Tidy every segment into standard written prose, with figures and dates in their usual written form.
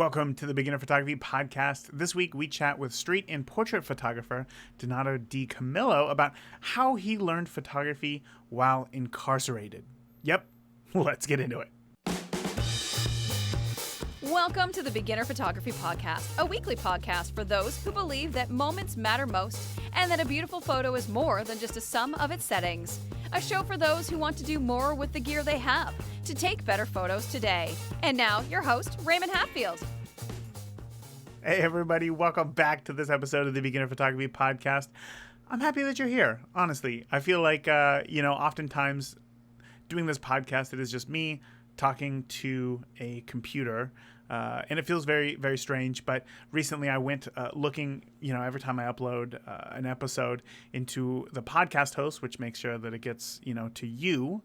Welcome to the Beginner Photography Podcast. This week we chat with street and portrait photographer Donato DiCamillo about how he learned photography while incarcerated. Yep, let's get into it. Welcome to the Beginner Photography Podcast, a weekly podcast for those who believe that moments matter most and that a beautiful photo is more than just a sum of its settings. A show for those who want to do more with the gear they have to take better photos today. And now, your host, Raymond Hatfield. Hey everybody, welcome back to this episode of the Beginner Photography Podcast. I'm happy that you're here, honestly. I feel like, oftentimes doing this podcast, it is just me talking to a computer, and it feels very, very strange. But recently I went looking, every time I upload an episode into the podcast host, which makes sure that it gets, to you.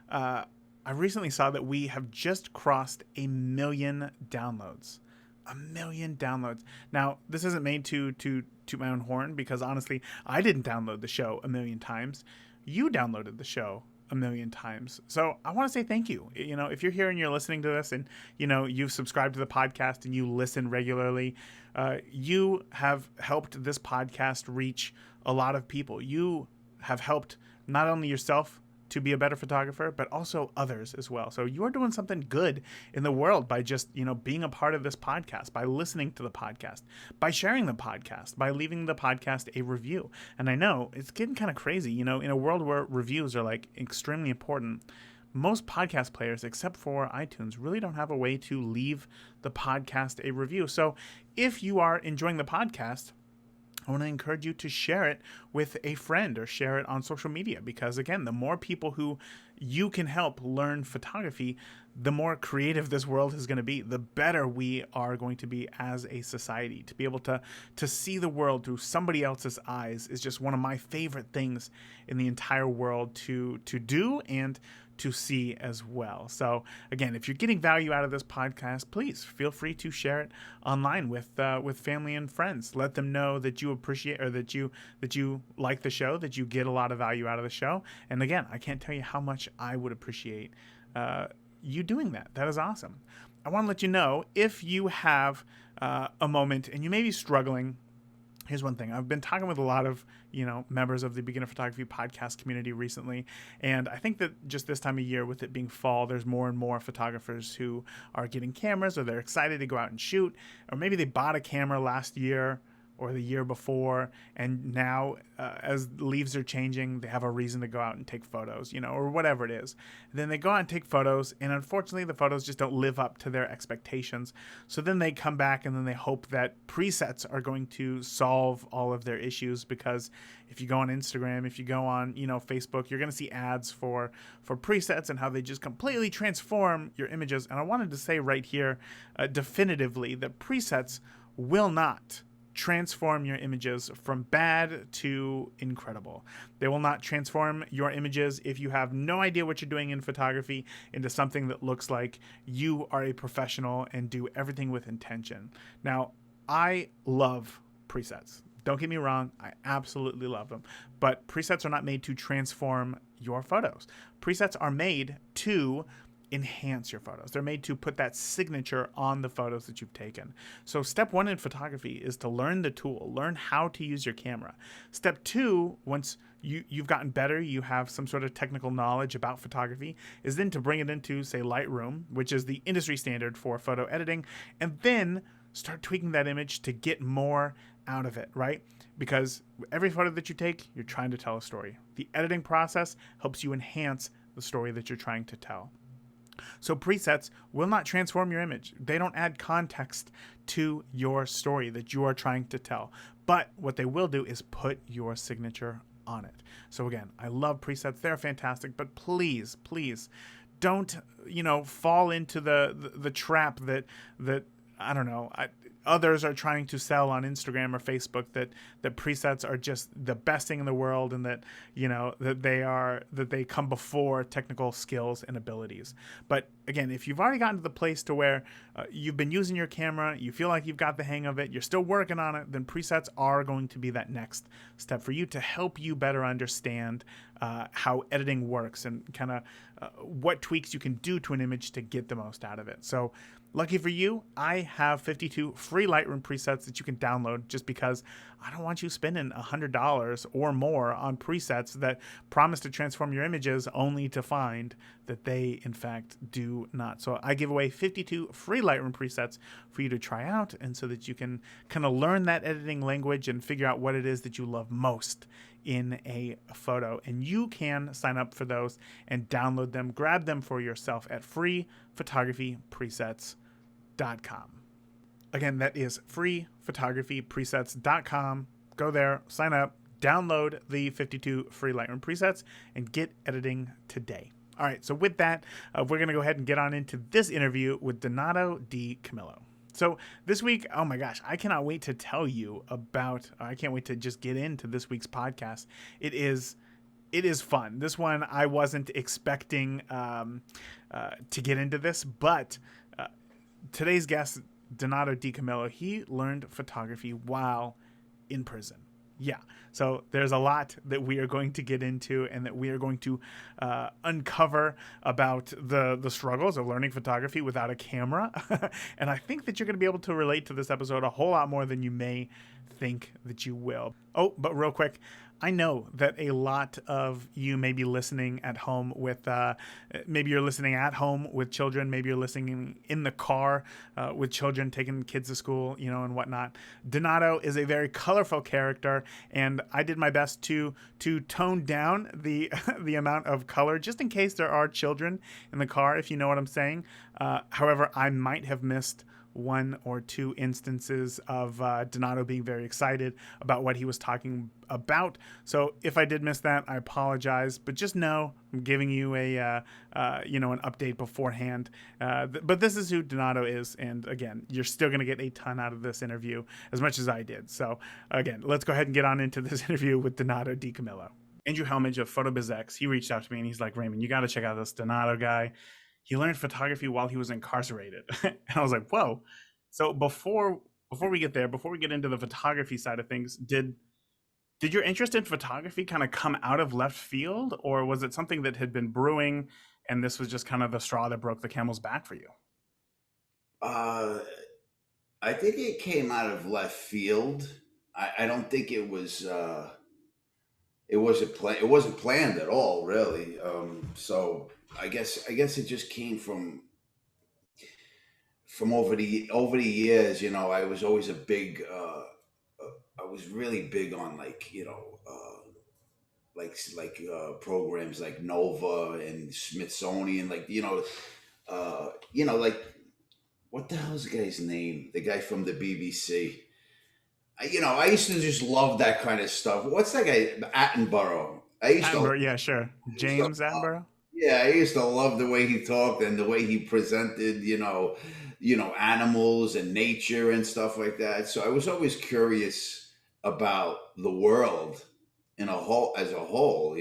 I recently saw that we have just crossed 1 million downloads. 1 million downloads. Now, this isn't made to my own horn, because honestly, I didn't download the show 1 million times. You downloaded the show 1 million times. So I want to say thank you. If you're here and you're listening to this and, you've subscribed to the podcast and you listen regularly, you have helped this podcast reach a lot of people. You have helped not only yourself to be a better photographer, but also others as well. So you are doing something good in the world by just, being a part of this podcast, by listening to the podcast, by sharing the podcast, by leaving the podcast a review. And I know it's getting kind of crazy, in a world where reviews are like extremely important. Most podcast players, except for iTunes, really don't have a way to leave the podcast a review. So if you are enjoying the podcast, I want to encourage you to share it with a friend or share it on social media, because again, the more people who you can help learn photography, the more creative this world is going to be, the better we are going to be as a society. To be able to see the world through somebody else's eyes is just one of my favorite things in the entire world to do and to see as well. So again, if you're getting value out of this podcast, please feel free to share it online with family and friends. Let them know that you appreciate, or that you like the show, that you get a lot of value out of the show. And again, I can't tell you how much I would appreciate you doing that. That is awesome. I want to let you know, if you have a moment and you may be struggling. Here's one thing. I've been talking with a lot of, members of the Beginner Photography Podcast community recently. And I think that just this time of year, with it being fall, there's more and more photographers who are getting cameras, or they're excited to go out and shoot, or maybe they bought a camera last year or the year before, and now as leaves are changing, they have a reason to go out and take photos, or whatever it is. And then they go out and take photos, and unfortunately the photos just don't live up to their expectations. So then they come back and then they hope that presets are going to solve all of their issues, because if you go on Instagram, if you go on, Facebook, you're going to see ads for presets and how they just completely transform your images. And I wanted to say right here definitively that presets will not transform your images from bad to incredible. They will not transform your images, if you have no idea what you're doing in photography, into something that looks like you are a professional and do everything with intention. Now, I love presets. Don't get me wrong, I absolutely love them. But presets are not made to transform your photos. Presets are made to enhance your photos. They're made to put that signature on the photos that you've taken. So step 1 in photography is to learn the tool, learn how to use your camera. Step 2, once you've gotten better, you have some sort of technical knowledge about photography, is then to bring it into, say, Lightroom, which is the industry standard for photo editing, and then start tweaking that image to get more out of it, right? Because every photo that you take, you're trying to tell a story. The editing process helps you enhance the story that you're trying to tell. So presets will not transform your image. They don't add context to your story that you are trying to tell. But what they will do is put your signature on it. So again, I love presets. They're fantastic. But please, please don't, fall into the trap that I don't know, others are trying to sell on Instagram or Facebook, that presets are just the best thing in the world, and that that they come before technical skills and abilities. But again, if you've already gotten to the place to where you've been using your camera, you feel like you've got the hang of it, you're still working on it, then presets are going to be that next step for you to help you better understand how editing works and kind of what tweaks you can do to an image to get the most out of it. So Lucky for you, I have 52 free Lightroom presets that you can download just because I don't want you spending $100 or more on presets that promise to transform your images only to find that they, in fact, do not. So I give away 52 free Lightroom presets for you to try out, and so that you can kind of learn that editing language and figure out what it is that you love most in a photo. And you can sign up for those and download them, grab them for yourself at freephotographypresets.com. Again, that is freephotographypresets.com. Go there, sign up, download the 52 free Lightroom presets, and get editing today. All right, so with that, we're going to go ahead and get on into this interview with Donato DiCamillo. So this week, oh my gosh, I cannot wait to tell you about, I can't wait to just get into this week's podcast. It is fun. This one, I wasn't expecting to get into this, but today's guest, Donato DiCamillo, he learned photography while in prison. Yeah, so there's a lot that we are going to get into and that we are going to uncover about the struggles of learning photography without a camera. And I think that you're going to be able to relate to this episode a whole lot more than you may think that you will. Oh, but real quick, I know that a lot of you may be listening at home with, maybe you're listening at home with children, maybe you're listening in the car with children, taking kids to school, and whatnot. Donato is a very colorful character, and I did my best to tone down the the amount of color, just in case there are children in the car, if you know what I'm saying. However, I might have missed one or two instances of Donato being very excited about what he was talking about. So if I did miss that, I apologize. But just know I'm giving you an update beforehand. But this is who Donato is, and again, you're still going to get a ton out of this interview, as much as I did. So again, let's go ahead and get on into this interview with Donato DiCamillo. Andrew Helmage of PhotoBizX, he reached out to me and he's like, Raymond, you got to check out this Donato guy. He learned photography while he was incarcerated. And I was like, whoa. So before we get there, before we get into the photography side of things, did your interest in photography kind of come out of left field, or was it something that had been brewing and this was just kind of the straw that broke the camel's back for you? I think it came out of left field. I don't think it was. It wasn't planned at all, really. So I guess it just came from over the years. I was always a big. I was really big on programs like Nova and Smithsonian, like what the hell's the guy's name? The guy from the BBC. I used to just love that kind of stuff. What's that guy? Attenborough. Yeah, sure. James Attenborough. Yeah, I used to love the way he talked and the way he presented, animals and nature and stuff like that. So I was always curious about the world as a whole.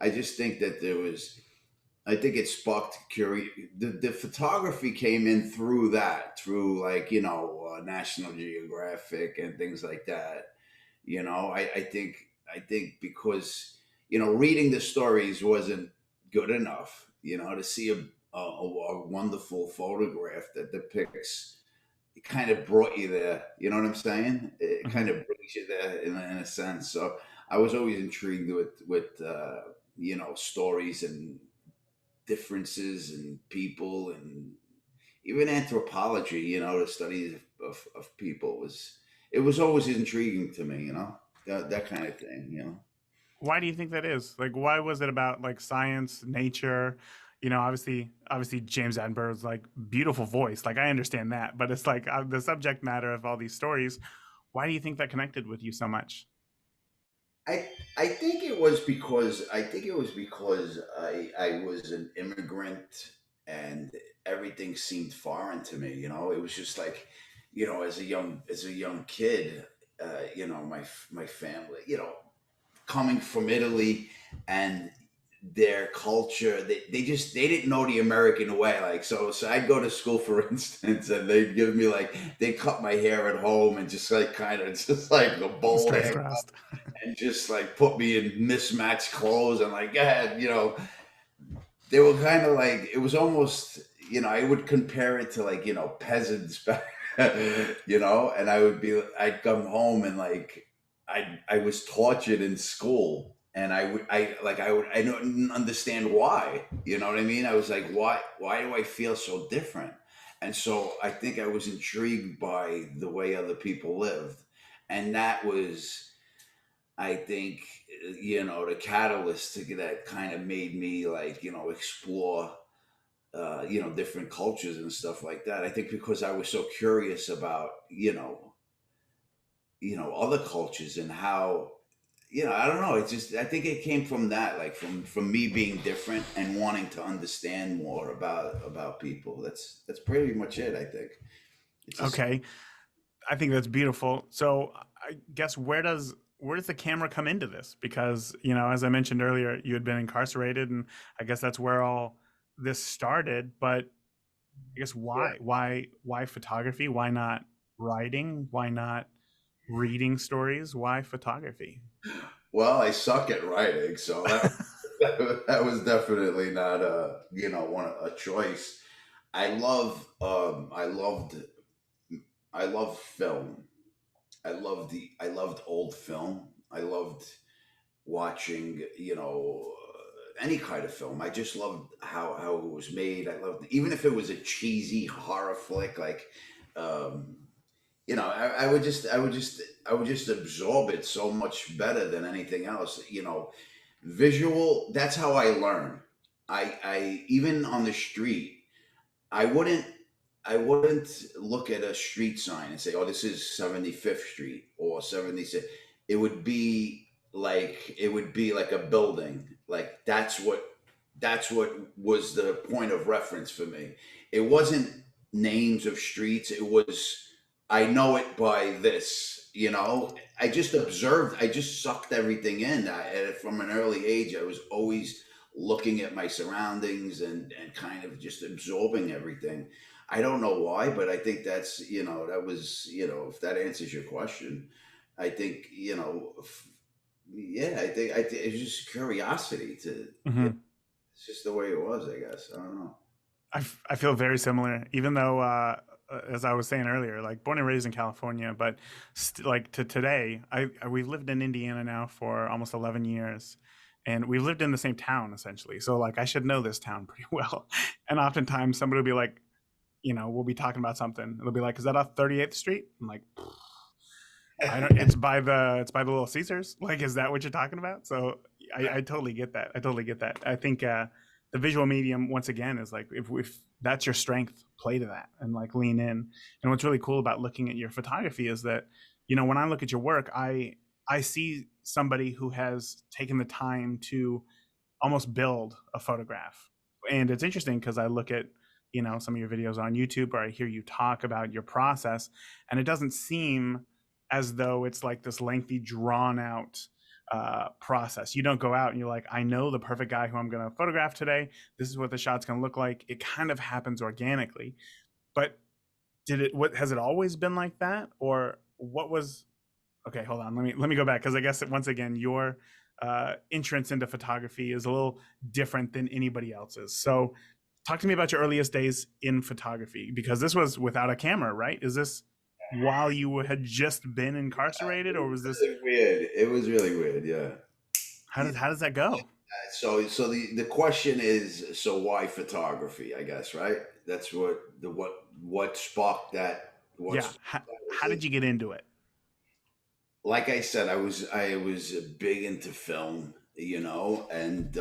I just think that I think it sparked curiosity. The photography came in through National Geographic and things like that. I think because reading the stories wasn't good enough. To see a wonderful photograph that depicts, it kind of brought you there. You know what I'm saying? It kind of brings you there in a sense. So I was always intrigued with stories and differences and people, and even anthropology, the study of people was always intriguing to me, that kind of thing. Why do you think that is? Like, why was it about like science, nature? Obviously James Attenborough's like beautiful voice. Like, I understand that, but it's like the subject matter of all these stories. Why do you think that connected with you so much? I think it was because I was an immigrant and everything seemed foreign to me. It was just like, as a young kid, my family, coming from Italy and their culture, they didn't know the American way. Like, so I'd go to school, for instance, and they'd cut my hair at home and just like kind of just like a bowl haircut and just like put me in mismatched clothes and like, they were kind of like, it was almost, I would compare it to like, peasants back, and I'd come home and like, I was tortured in school, and I didn't understand why, you know what I mean? I was like, why do I feel so different? And so I think I was intrigued by the way other people lived. And that was, I think, the catalyst that kind of made me like, explore different cultures and stuff like that. I think because I was so curious about other cultures and how, I don't know. It's just, I think it came from that, like from me being different and wanting to understand more about people. That's pretty much it. I think it's just Okay, I think that's beautiful. So I guess where does the camera come into this? Because as I mentioned earlier, you had been incarcerated, and I guess that's where all this started. But I guess yeah. why photography? Why not writing? Why not reading stories? Why photography? Well, I suck at writing, so that was definitely not a choice. I love I love film. I loved old film. I loved watching, any kind of film. I just loved how it was made. I loved, even if it was a cheesy horror flick, like, um, I would just absorb it so much better than anything else. Visual. That's how I learn. I even on the street, I wouldn't I wouldn't look at a street sign and say, "Oh, this is 75th Street or 76." It would be like a building. Like that's what was the point of reference for me. It wasn't names of streets. It was, I know it by this. I just observed. I just sucked everything in. From an early age, I was always looking at my surroundings and kind of just absorbing everything. I don't know why, but I think that was, if that answers your question. I think, yeah, I think it's just curiosity to, Hmm. it's just the way it was, I guess. I don't know. I feel very similar, even though, as I was saying earlier, like born and raised in California, but like to today, we've lived in Indiana now for almost 11 years, and we've lived in the same town essentially. So like I should know this town pretty well. And oftentimes somebody will be like, we'll be talking about something. It'll be like, is that off 38th Street? I'm like, I don't. It's by the Little Caesars. Like, is that what you're talking about? So I totally get that. I totally get that. I think the visual medium once again is like if that's your strength, play to that and like lean in. And what's really cool about looking at your photography is that when I look at your work, I see somebody who has taken the time to almost build a photograph. And it's interesting because I look at some of your videos on YouTube, or I hear you talk about your process, and it doesn't seem as though it's like this lengthy, drawn out process. You don't go out and you're like, I know the perfect guy who I'm going to photograph today. This is what the shot's going to look like. It kind of happens organically. But what has it always been like that, or what was? Okay, hold on. Let me go back, because I guess that once again your entrance into photography is a little different than anybody else's. So, talk to me about your earliest days in photography, because this was without a camera, right? Is this while you had just been incarcerated, or was this? Really weird. It was really weird. Yeah. How Yeah. does that go? So the question is, so why photography? I guess, right? That's what sparked that. What Yeah. sparked How did you get into it? Like I said, I was big into film, and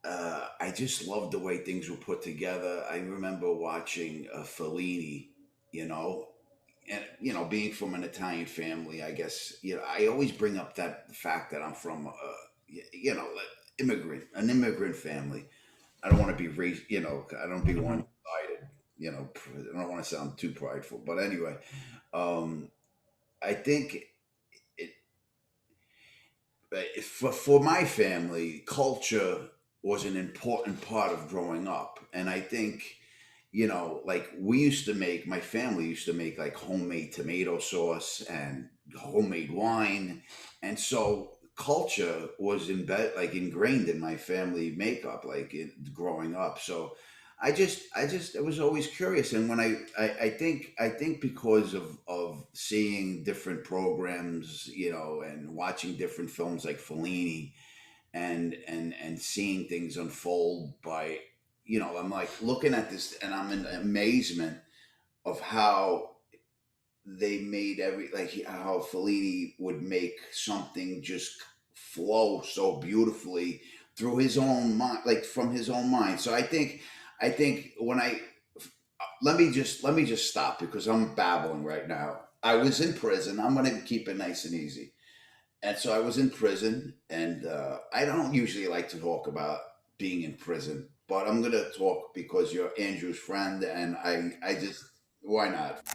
I just loved the way things were put together. I remember watching Fellini, you know, and being from an Italian family, I guess I always bring up that the fact that I'm from an immigrant family. I don't want to be I don't be Hmm. one sided. I don't want to sound too prideful, but anyway, um, I think it for my family, culture was an important part of growing up, and I think like my family used to make like homemade tomato sauce and homemade wine. And so culture was ingrained in my family makeup, like growing up. So I was always curious, and when I think because of seeing different programs, and watching different films like Fellini, and seeing things unfold by, I'm like looking at this, and I'm in amazement of how they made how Fellini would make something just flow so beautifully through his own mind, like from his own mind. So I think when I let me just stop because I'm babbling right now. I was in prison. I'm going to keep it nice and easy. And so I was in prison, and I don't usually like to talk about being in prison, but I'm going to talk because you're Andrew's friend, and I just, why not?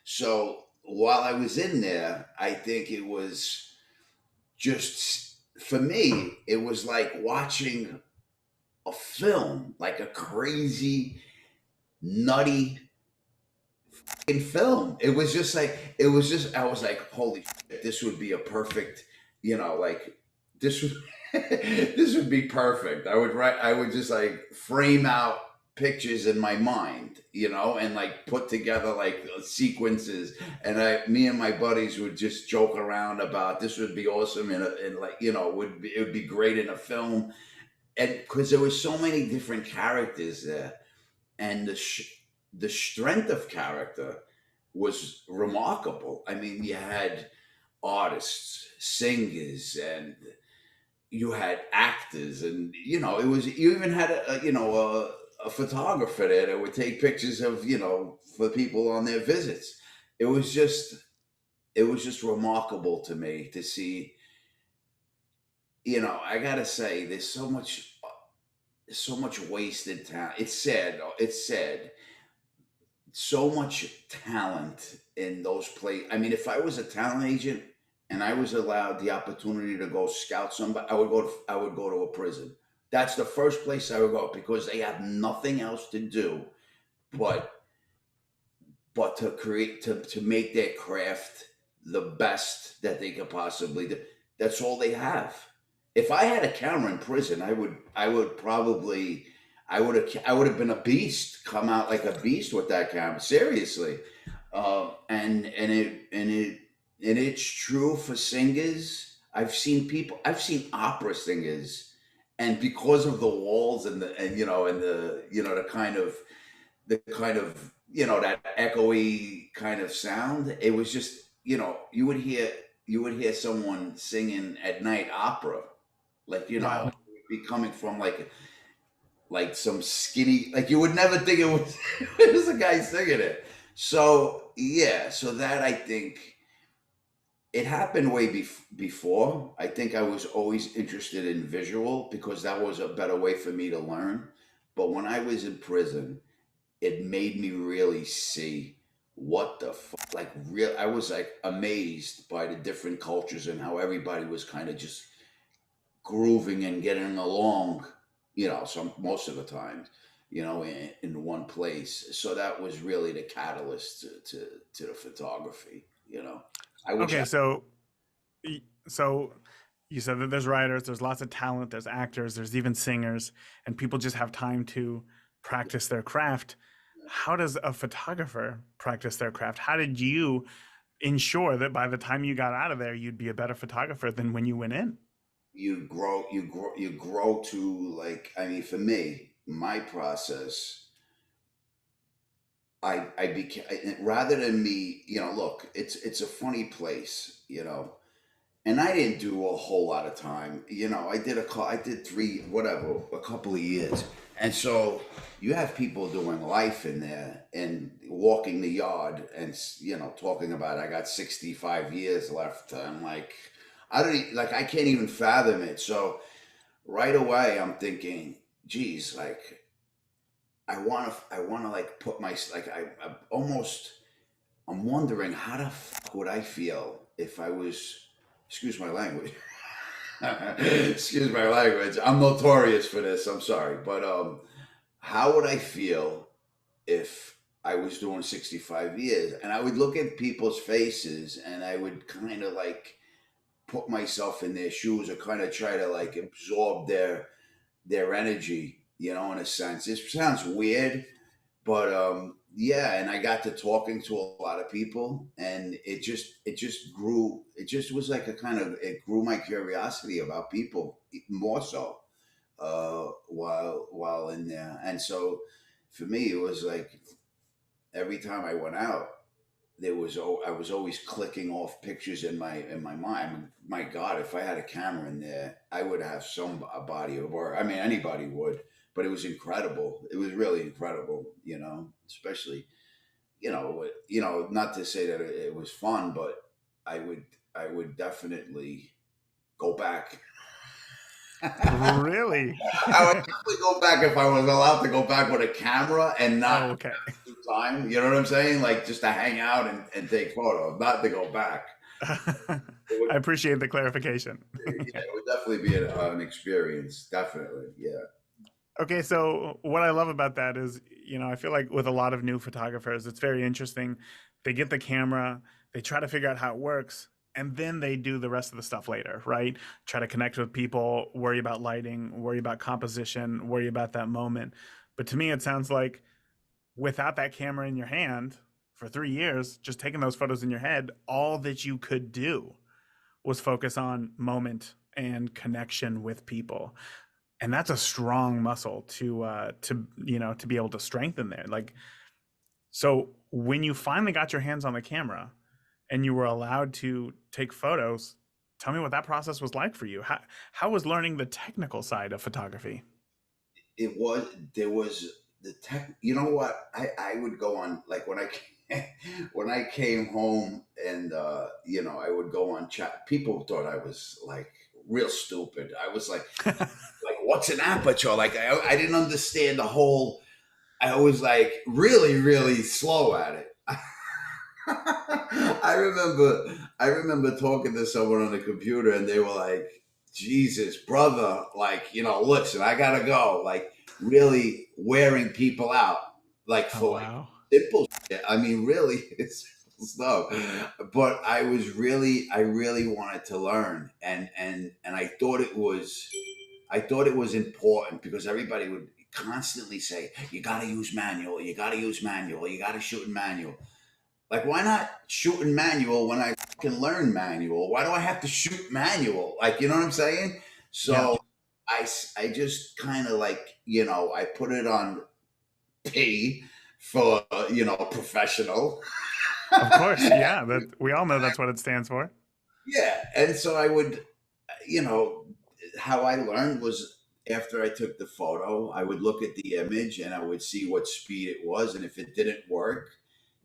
So while I was in there, I think it was just, for me, it was like watching a film, like a crazy, nutty film. It was just like, I was like, holy shit, this would be a perfect, like this would, this would be perfect. I would just like frame out pictures in my mind, and like put together like sequences. And me and my buddies would just joke around about this would be awesome. And like, it would be great in a film. And because there were so many different characters there, and the strength of character was remarkable. I mean, you had artists, singers, and you had actors, and it was, you even had a photographer there that would take pictures of, for people on their visits. It was just remarkable to me to see. I gotta say, there's so much wasted talent. It's sad. It's sad. So much talent in those places. I mean, if I was a talent agent and I was allowed the opportunity to go scout somebody, I would go to a prison. That's the first place I would go because they have nothing else to do but to create, to make their craft the best that they could possibly do. That's all they have. If I had a camera in prison, I would probably, I would have been a beast, come out like a beast with that camera. Seriously, and it's true for singers. I've seen opera singers, and because of the walls and that echoey kind of sound, it was just, you would hear someone singing at night opera, like, Wow. be coming from like some skinny, like you would never think it was it was a guy singing it. So yeah, so that, I think it happened way before. I think I was always interested in visual because that was a better way for me to learn. But when I was in prison, it made me really see what the like real. I was like amazed by the different cultures and how everybody was kind of just grooving and getting along, some most of the time, in one place. So that was really the catalyst to the photography. I wish Okay, I so you said that there's writers, there's lots of talent, there's actors, there's even singers, and people just have time to practice their craft. How does a photographer practice their craft? How did you ensure that by the time you got out of there, you'd be a better photographer than when you went in? you grow to, like, I mean, for me, my process, I became, rather than me, look, it's a funny place, and I didn't do a whole lot of time. I did three, whatever, a couple of years. And so you have people doing life in there and walking the yard and, talking about, I got 65 years left. I'm like, I can't even fathom it. So right away, I'm thinking, geez, like, I want to like put my, like, I almost, I'm wondering how the fuck would I feel if I was, excuse my language. Excuse my language. I'm notorious for this. I'm sorry, but how would I feel if I was doing 65 years? And I would look at people's faces, and I would kind of like put myself in their shoes, or kind of try to like absorb their energy, in a sense. It sounds weird, but yeah, and I got to talking to a lot of people, and it just grew. It just was like a kind of it grew my curiosity about people more so while in there. And so for me, it was like every time I went out, I was always clicking off pictures in my mind. My God, if I had a camera in there, I would have a body of work. I mean, anybody would, but it was incredible. It was really incredible, especially not to say that it was fun, but I would definitely go back. Really? I would definitely go back if I was allowed to go back with a camera and not Oh, okay. do time. You know what I'm saying? Like just to hang out and take photos, not to go back. I It would, appreciate the clarification. yeah, it would definitely be an experience. Definitely, yeah. Okay, so what I love about that is, I feel like with a lot of new photographers, it's very interesting. They get the camera, they try to figure out how it works, and then they do the rest of the stuff later, right? Try to connect with people, worry about lighting, worry about composition, worry about that moment. But to me, it sounds like without that camera in your hand for 3 years, just taking those photos in your head, all that you could do was focus on moment and connection with people. And that's a strong muscle to be able to strengthen there. Like, so when you finally got your hands on the camera and you were allowed to take photos, tell me what that process was like for you. How was learning the technical side of photography? There was the tech. You know what? I would go on like when I when I came home and I would go on chat. People thought I was like real stupid. I was like what's an aperture? Like I didn't understand the whole. I was like really really slow at it. I remember talking to someone on the computer and they were like, Jesus, brother, like, listen, I gotta go. Like really wearing people out. Like Oh, for like wow. simple shit. I mean, really, it's stuff. But I really wanted to learn and I thought it was important because everybody would constantly say, you gotta use manual, you gotta use manual, you gotta shoot in manual. Like, why not shoot in manual when I can learn manual? Why do I have to shoot manual? Like, you know what I'm saying? Yeah, So I just kind of like, I put it on P for, professional. of course. Yeah, that we all know that's what it stands for. Yeah. And so I would, you know, how I learned was after I took the photo, I would look at the image and I would see what speed it was. And if it didn't work,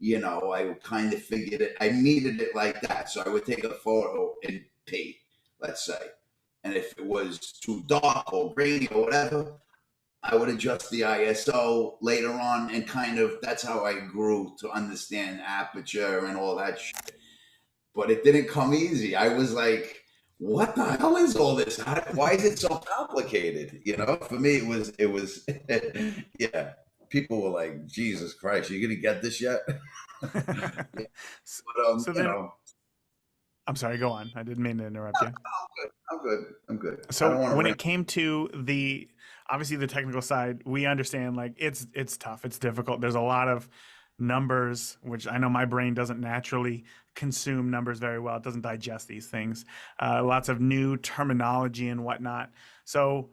I kind of figured it, I needed it like that. So I would take a photo in P, let's say. And if it was too dark or grainy or whatever, I would adjust the ISO later on and kind of that's how I grew to understand aperture and all that shit. But it didn't come easy. I was like, what the hell is all this? Why is it so complicated? For me, it was, yeah. People were like, Jesus Christ, you gonna get this yet? Yeah, but So then, I'm sorry, go on. I didn't mean to interrupt you. I'm good. I'm good. I So don't want to when rant. it came to the obviously the technical side, we understand like it's tough, it's difficult. There's a lot of numbers, which I know my brain doesn't naturally consume numbers very well. It doesn't digest these things. Lots of new terminology and whatnot. So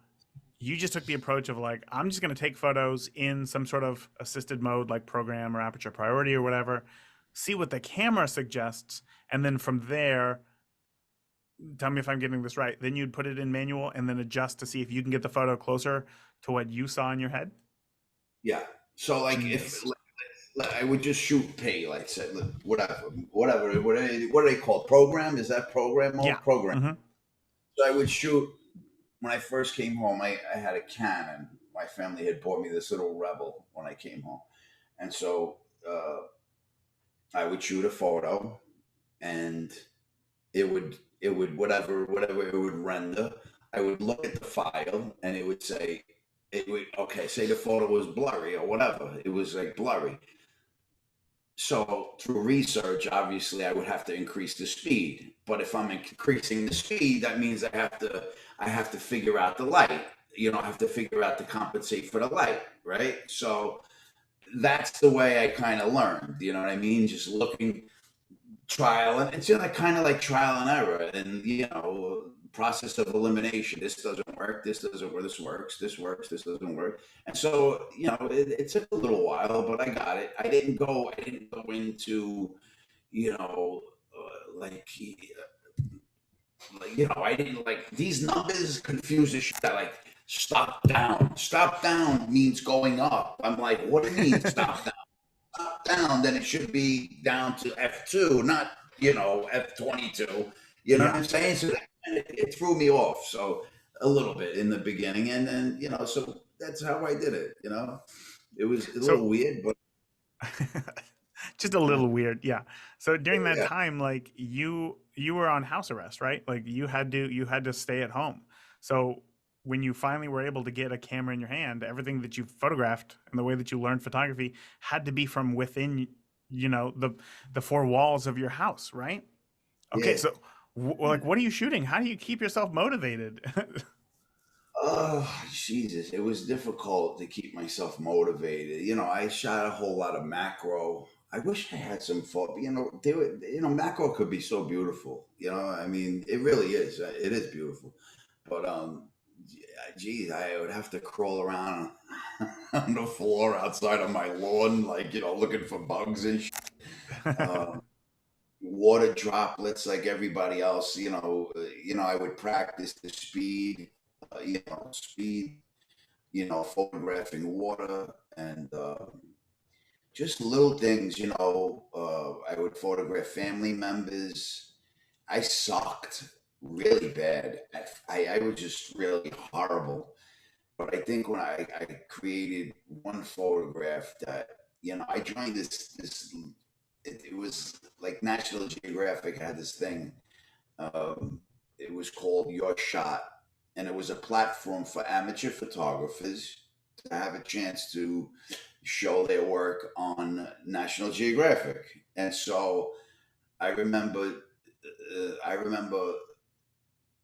you just took the approach of like, I'm just going to take photos in some sort of assisted mode, like program or aperture priority or whatever, see what the camera suggests, and then from there tell me if I'm getting this right. Then you'd put it in manual and then adjust to see if you can get the photo closer to what you saw in your head. Yeah. So like if Genius. I would just shoot pay, like said, whatever. What are they called? Program? Is that program Yeah. mode? Program. Hmm. So I would shoot when I first came home. I had a Canon. My family had bought me this little Rebel when I came home, and so I would shoot a photo, and it would whatever it would render. I would look at the file, and it would say it would okay. Say the photo was blurry or whatever. It was like blurry. So through research, obviously, I would have to increase the speed. But if I'm increasing the speed, that means I have to figure out the light. have to figure out to compensate for the light, right? So that's the way I kind of learned. You know what I mean? Just looking, trial, and it's like kind of like trial and error, and process of elimination. This doesn't work. This doesn't work. This works. This works. This doesn't work. And so it took a little while, but I got it. I didn't go. Into like I didn't like these numbers confuse the shit. I like stop down. Stop down means going up. I'm like, what do you mean stop down? Stop down, then it should be down to F2, not F22. You know what Yeah. I'm saying? So it threw me off so a little bit in the beginning, and then so that's how I did it. It was a So little weird, but just a little weird. Yeah. So during that yeah, time, like you were on house arrest, right? Like you had to stay at home. So when you finally were able to get a camera in your hand, everything that you photographed and the way that you learned photography had to be from within, the four walls of your house, right? Okay. yeah. So like, what are you shooting? How do you keep yourself motivated? Oh, Jesus. It was difficult to keep myself motivated. I shot a whole lot of macro. I wish I had some photo. Macro could be so beautiful. I mean, it really is. It is beautiful. But, geez, I would have to crawl around on the floor outside of my lawn, like, looking for bugs and shit. Um, Water droplets like everybody else. I would practice the speed, speed, photographing water, and just little things. I would photograph family members. I sucked really bad. I was just really horrible. But I think when I created one photograph that I joined this it was like National Geographic had this thing. Um, it was called Your Shot, and it was a platform for amateur photographers to have a chance to show their work on National Geographic. And so I remember, I remember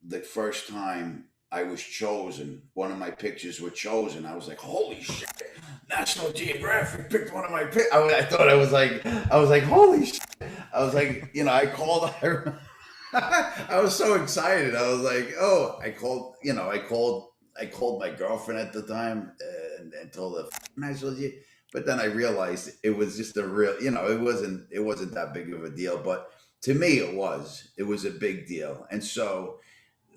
the first time I was chosen, one of my pictures were chosen. I was like, "Holy shit! National Geographic picked one of my pictures." I thought I was like, "Holy shit!" I was like, I called. I was so excited. I was like, "Oh!" I called my girlfriend at the time and told her National Geographic. But then I realized it was just a real, it wasn't that big of a deal. But to me, it was. It was a big deal, and so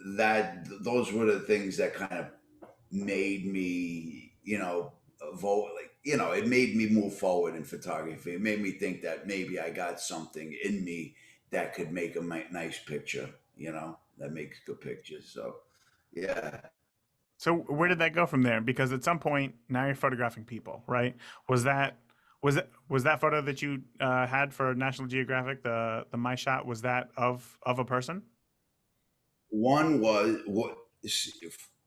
those were the things that kind of made me, vote. Like, it made me move forward in photography. It made me think that maybe I got something in me that could make a nice picture. That makes good pictures. So, yeah. So where did that go from there? Because at some point now you're photographing people, right? Was that was that photo that you had for National Geographic, the my shot, was that of a person? One was what.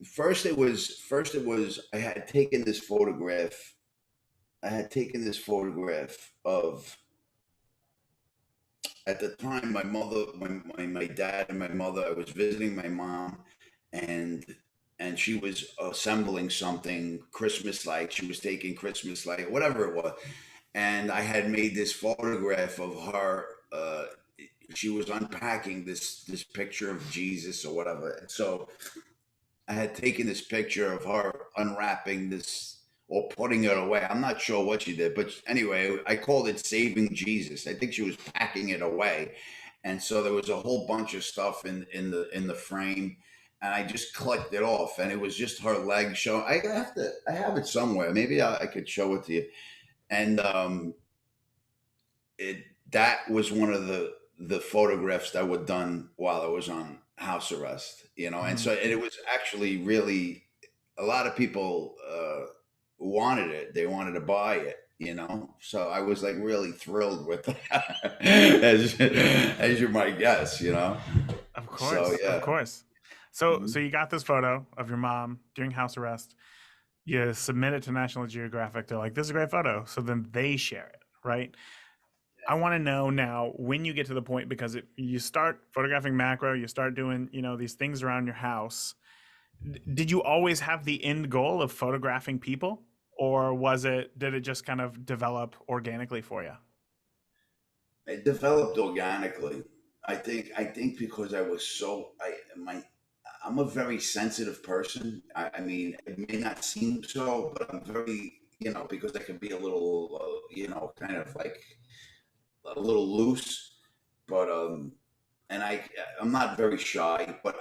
First it was I had taken this photograph. I had taken this photograph of at the time my mother my dad and my mother. I was visiting my mom, and she was assembling something Christmas like. She was taking Christmas like whatever it was, and I had made this photograph of her. She was unpacking this picture of Jesus or whatever. And so I had taken this picture of her unwrapping this or putting it away. I'm not sure what she did, but anyway, I called it Saving Jesus. I think she was packing it away. And so there was a whole bunch of stuff in the frame, and I just clicked it off, and it was just her leg showing. I have it somewhere. Maybe I could show it to you. And it that was one of the photographs that were done while I was on house arrest, and Mm. so and it was actually really a lot of people wanted it. They wanted to buy it, so I was like really thrilled with that, as you might guess. Of So course, of yeah. course. So Mhm. you got this photo of your mom during house arrest. You submit it to National Geographic. They're like, "This is a great photo." So then they share it, right? I want to know now when you get to the point, because you start photographing macro, you start doing these things around your house. Did you always have the end goal of photographing people, or did it just kind of develop organically for you? It developed organically. I think because I was so I my I'm a very sensitive person. I mean, it may not seem so, but I'm very, because I can be a little, kind of like a little loose. But and I'm not very shy, but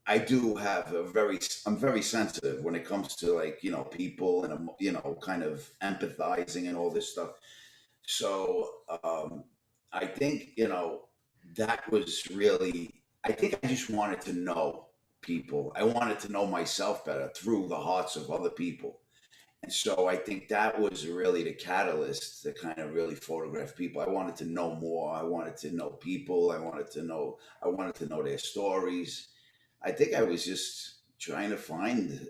I do have I'm very sensitive when it comes to, like, people, and kind of empathizing and all this stuff. So I think, that was really, I think I just wanted to know people. I wanted to know myself better through the hearts of other people. And so I think that was really the catalyst to kind of really photograph people. I wanted to know more. I wanted to know people. I wanted to know their stories. I think I was just trying to find,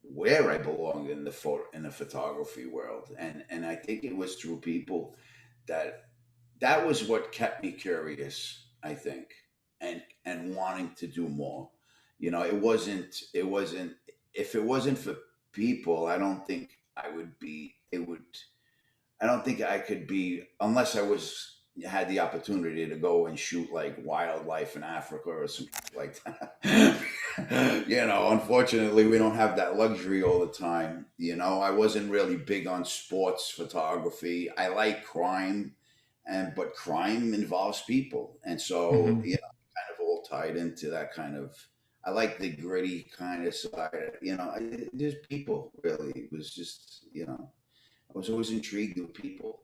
where I belong in the photography world, and I think it was through people that that was what kept me curious. I think, and wanting to do more. It wasn't if it wasn't for people, I don't think I would be. It would. I don't think I could be unless I was had the opportunity to go and shoot like wildlife in Africa or something like that. Unfortunately, we don't have that luxury all the time. I wasn't really big on sports photography. I like crime, but crime involves people, and so Hmm. kind of all tied into that kind of. I like the gritty kind of side. Just people. Really, it was just I was always intrigued with people.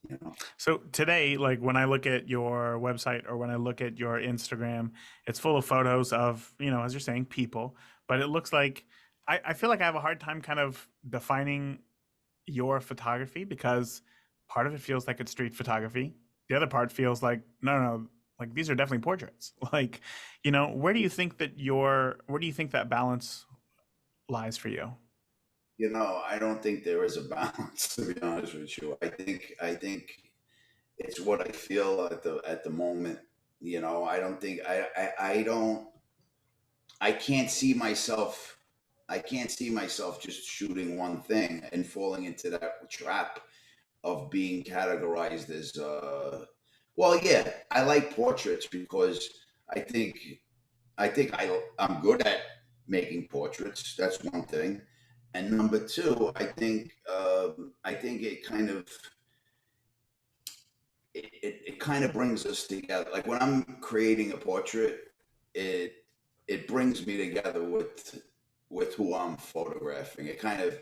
You know. So today, like when I look at your website or when I look at your Instagram, it's full of photos of, as you're saying, people. But it looks like I feel like I have a hard time kind of defining your photography because part of it feels like it's street photography. The other part feels like no, like these are definitely portraits. Like, where do you think that balance lies for you? I don't think there is a balance, to be honest with you. I think it's what I feel at the moment. I don't think I don't I can't see myself. I can't see myself just shooting one thing and falling into that trap of being categorized as well, yeah, I like portraits because I think I'm good at making portraits. That's one thing. And number two, I think it kind of brings us together. Like when I'm creating a portrait, it it brings me together with who I'm photographing. It kind of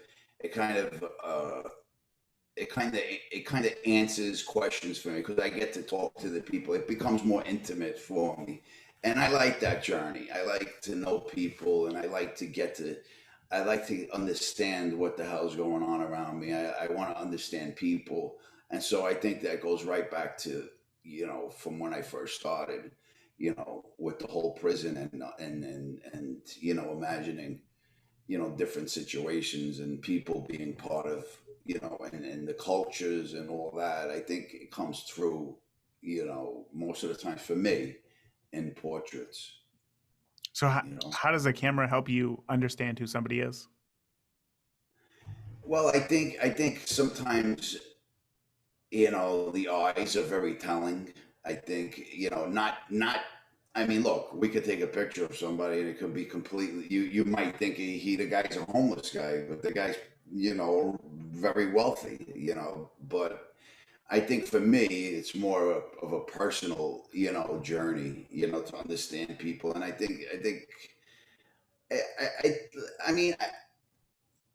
answers questions for me because I get to talk to the people. It becomes more intimate for me, and I like that journey. I like to know people, and I like to understand what the hell's going on around me. I want to understand people, and so I think that goes right back to from when I first started, with the whole prison and imagining different situations and people being part of and the cultures and all that. I think it comes through most of the time for me in portraits. So you know how does a camera help you understand who somebody is? well, I think sometimes the eyes are very telling. I think not. I mean, look, we could take a picture of somebody and it could be completely. You might think the guy's a homeless guy, but the guy's very wealthy. But I think for me, it's more of a personal journey. To understand people, and I think I I, I mean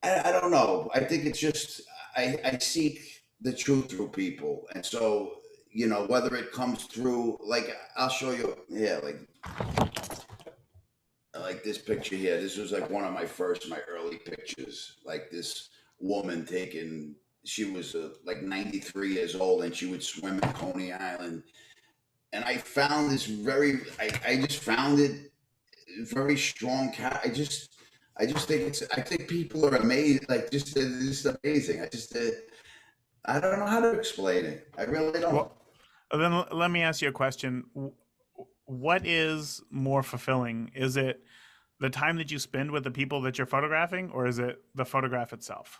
I don't know. I think it's just I seek the truth through people, and so whether it comes through, like, I'll show you. Yeah, like this picture here. This was like one of my early pictures. Like this woman taking. She was like 93 years old, and she would swim in Coney Island. And I found this I just found it very strong cat. I just think I think people are amazing. Like, just amazing. I don't know how to explain it. I really don't. Well, then let me ask you a question. what is more fulfilling? Is it the time that you spend with the people that you're photographing, or is it the photograph itself?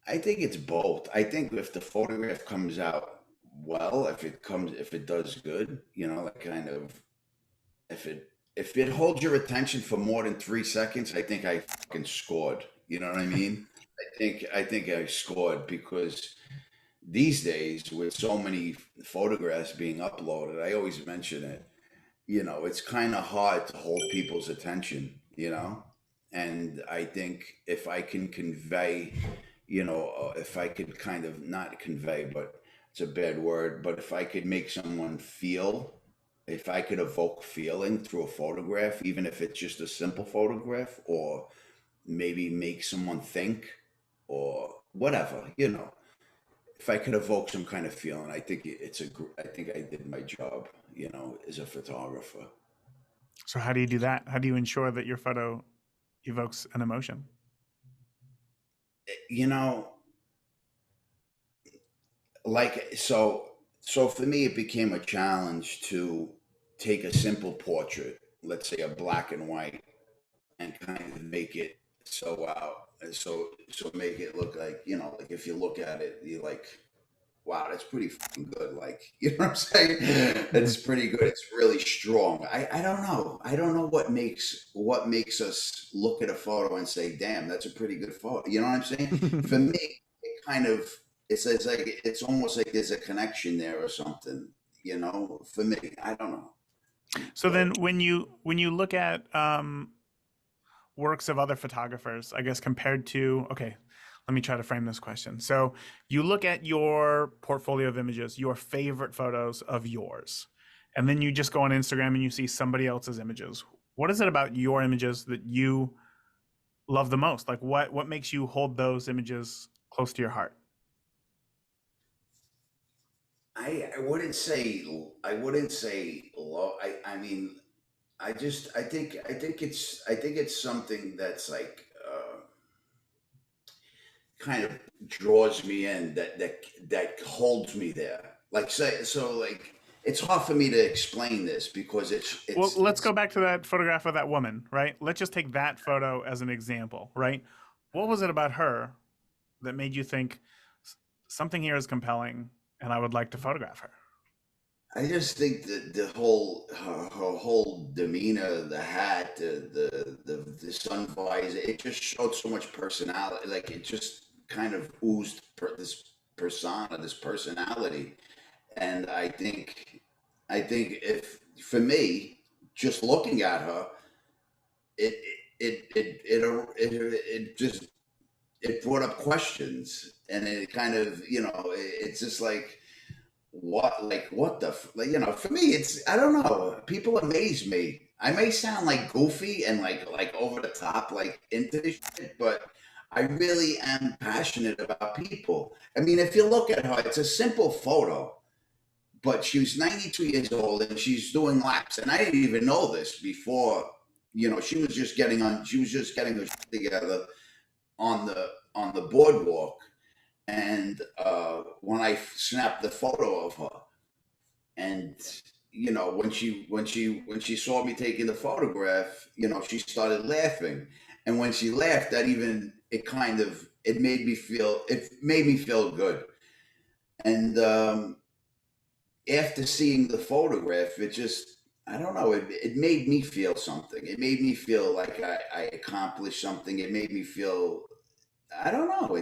I think it's both. I think if the photograph comes out well, if it does good, like kind of if it holds your attention for more than 3 seconds, I think I fucking scored. You know what I mean? I think I scored because these days with so many photographs being uploaded, I always mention it. It's kind of hard to hold people's attention. And I think if I can convey, if I could kind of not convey, but it's a bad word, but if I could make someone feel, if I could evoke feeling through a photograph, even if it's just a simple photograph, or maybe make someone think or whatever. If I could evoke some kind of feeling, I think I did my job, as a photographer. So how do you do that? How do you ensure that your photo evokes an emotion? You know, so for me, it became a challenge to take a simple portrait, let's say a black and white, and kind of make it so out, and so make it look like, like if you look at it, you're like, wow, that's pretty fucking good. Like, you know what I'm saying? It's pretty good. It's really strong. I don't know. I don't know what makes us look at a photo and say, damn, that's a pretty good photo. You know what I'm saying? For me, it kind of it's like it's almost like there's a connection there or something. For me, I don't know. So But then when you look at works of other photographers, I guess compared to, okay, let me try to frame this question. So you look at your portfolio of images, your favorite photos of yours, and then you just go on Instagram and you see somebody else's images. What is it about your images that you love the most? Like what makes you hold those images close to your heart? I wouldn't say low. I mean, I think it's something that's like kind of draws me in, that holds me there. Like, say, so like it's hard for me to explain this because it's Well, it's let's it's go back to that photograph of that woman, right? Let's just take that photo as an example, right? What was it about her that made you think something here is compelling and I would like to photograph her? I just think that her whole demeanor, the hat, the sun visor, it just showed so much personality. Like it just kind of oozed this persona, this personality. And I think if for me, just looking at her, it it just it brought up questions, and it kind of it's just like what the for me, it's, I don't know, people amaze me. I may sound like goofy and like over the top, like into this shit, but I really am passionate about people. I mean, if you look at her, it's a simple photo, but she was 92 years old and she's doing laps. And I didn't even know this before. She was just getting her shit together on the boardwalk. And when I snapped the photo of her, and when she saw me taking the photograph, she started laughing. And when she laughed, it made me feel good. And after seeing the photograph, it just, I don't know, it made me feel something. It made me feel like I accomplished something. It made me feel, I don't know.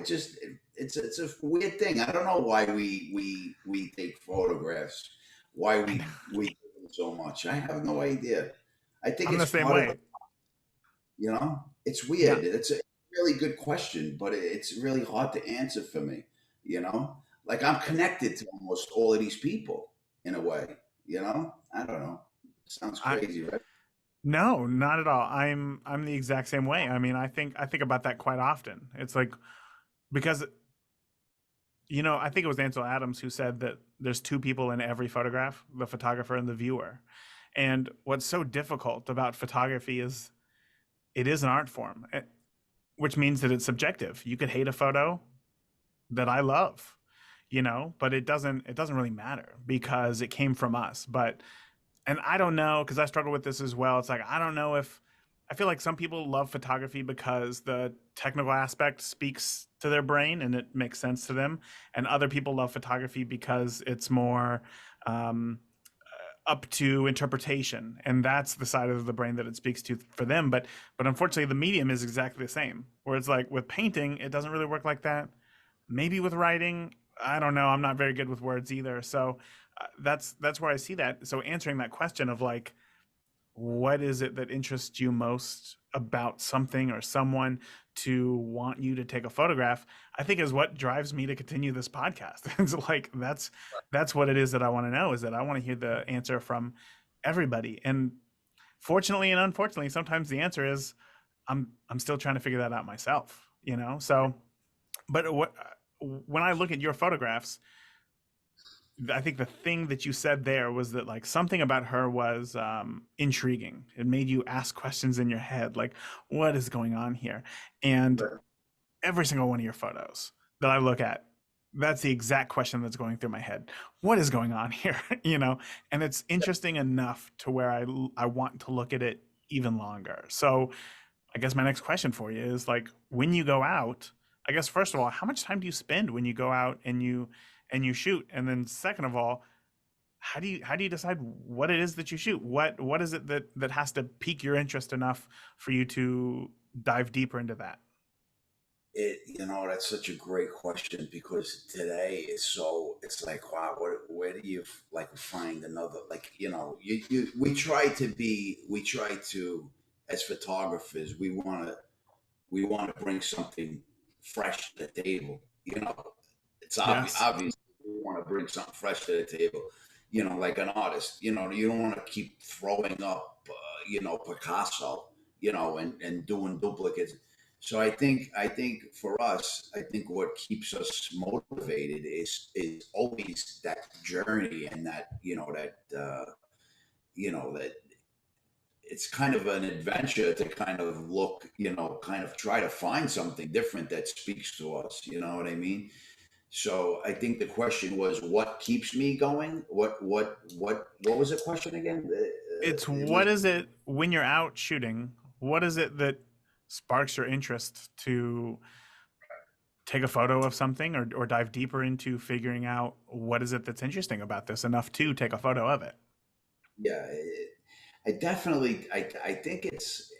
It's a weird thing. I don't know why we take photographs. Why I know. we do them so much. I have no idea. I think I'm the it's same part of the. way. It's Yeah. weird. It's a really good question, but it's really hard to answer for me. Like I'm connected to almost all of these people in a way. I don't know. Sounds I crazy, right? No, not at all. I'm the exact same way. I mean, I think about that quite often. It's like because I think it was Ansel Adams who said that there's two people in every photograph, the photographer and the viewer. And what's so difficult about photography is it is an art form, which means that it's subjective. You could hate a photo that I love. but it doesn't really matter because it came from us. And I don't know, because I struggle with this as well. It's like, I don't know if I feel like some people love photography because the technical aspect speaks to their brain and it makes sense to them. And other people love photography because it's more um, up to interpretation. And that's the side of the brain that it speaks to for them. But unfortunately, the medium is exactly the same. Where it's like with painting, it doesn't really work like that. Maybe with writing, I don't know. I'm not very good with words either. So that's where I see that. So answering that question of like, what is it that interests you most about something or someone to want you to take a photograph, I think is what drives me to continue this podcast. It's like that's what it is that I want to know, is that I want to hear the answer from everybody. And fortunately and unfortunately, sometimes the answer is I'm still trying to figure that out myself. So but when I look at your photographs, I think the thing that you said there was that like something about her was intriguing. It made you ask questions in your head, like, what is going on here? And Right. every single one of your photos that I look at, that's the exact question that's going through my head. What is going on here? And it's interesting enough to where I want to look at it even longer. So I guess my next question for you is like, when you go out, I guess first of all, how much time do you spend when you go out and you shoot? And then second of all, how do you decide what it is that you shoot? What is it that has to pique your interest enough for you to dive deeper into that? That's such a great question because today it's like, wow, where do you like find another, like, we try to, as photographers, we want to bring something fresh to the table. It's Yes. obvious we want to bring something fresh to the table. Like an artist, you don't want to keep throwing up, Picasso, and doing duplicates. So I think for us, I think what keeps us motivated is always that journey, and that it's kind of an adventure to kind of look, kind of try to find something different that speaks to us. You know what I mean? So I think the question was, what keeps me going? What was the question again? It's It what was is it when you're out shooting? What is it that sparks your interest to take a photo of something or dive deeper into figuring out what is it that's interesting about this enough to take a photo of it? yeah. I definitely I think it's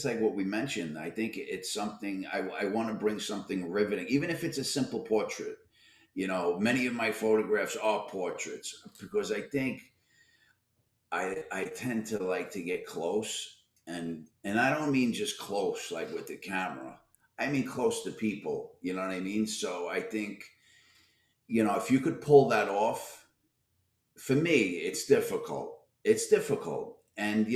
like what we mentioned. I think it's something I want to bring something riveting, even if it's a simple portrait. Many of my photographs are portraits because I think I tend to like to get close, and I don't mean just close like with the camera. I mean close to people. You know what I mean? So I think, if you could pull that off, for me, it's difficult. It's difficult, and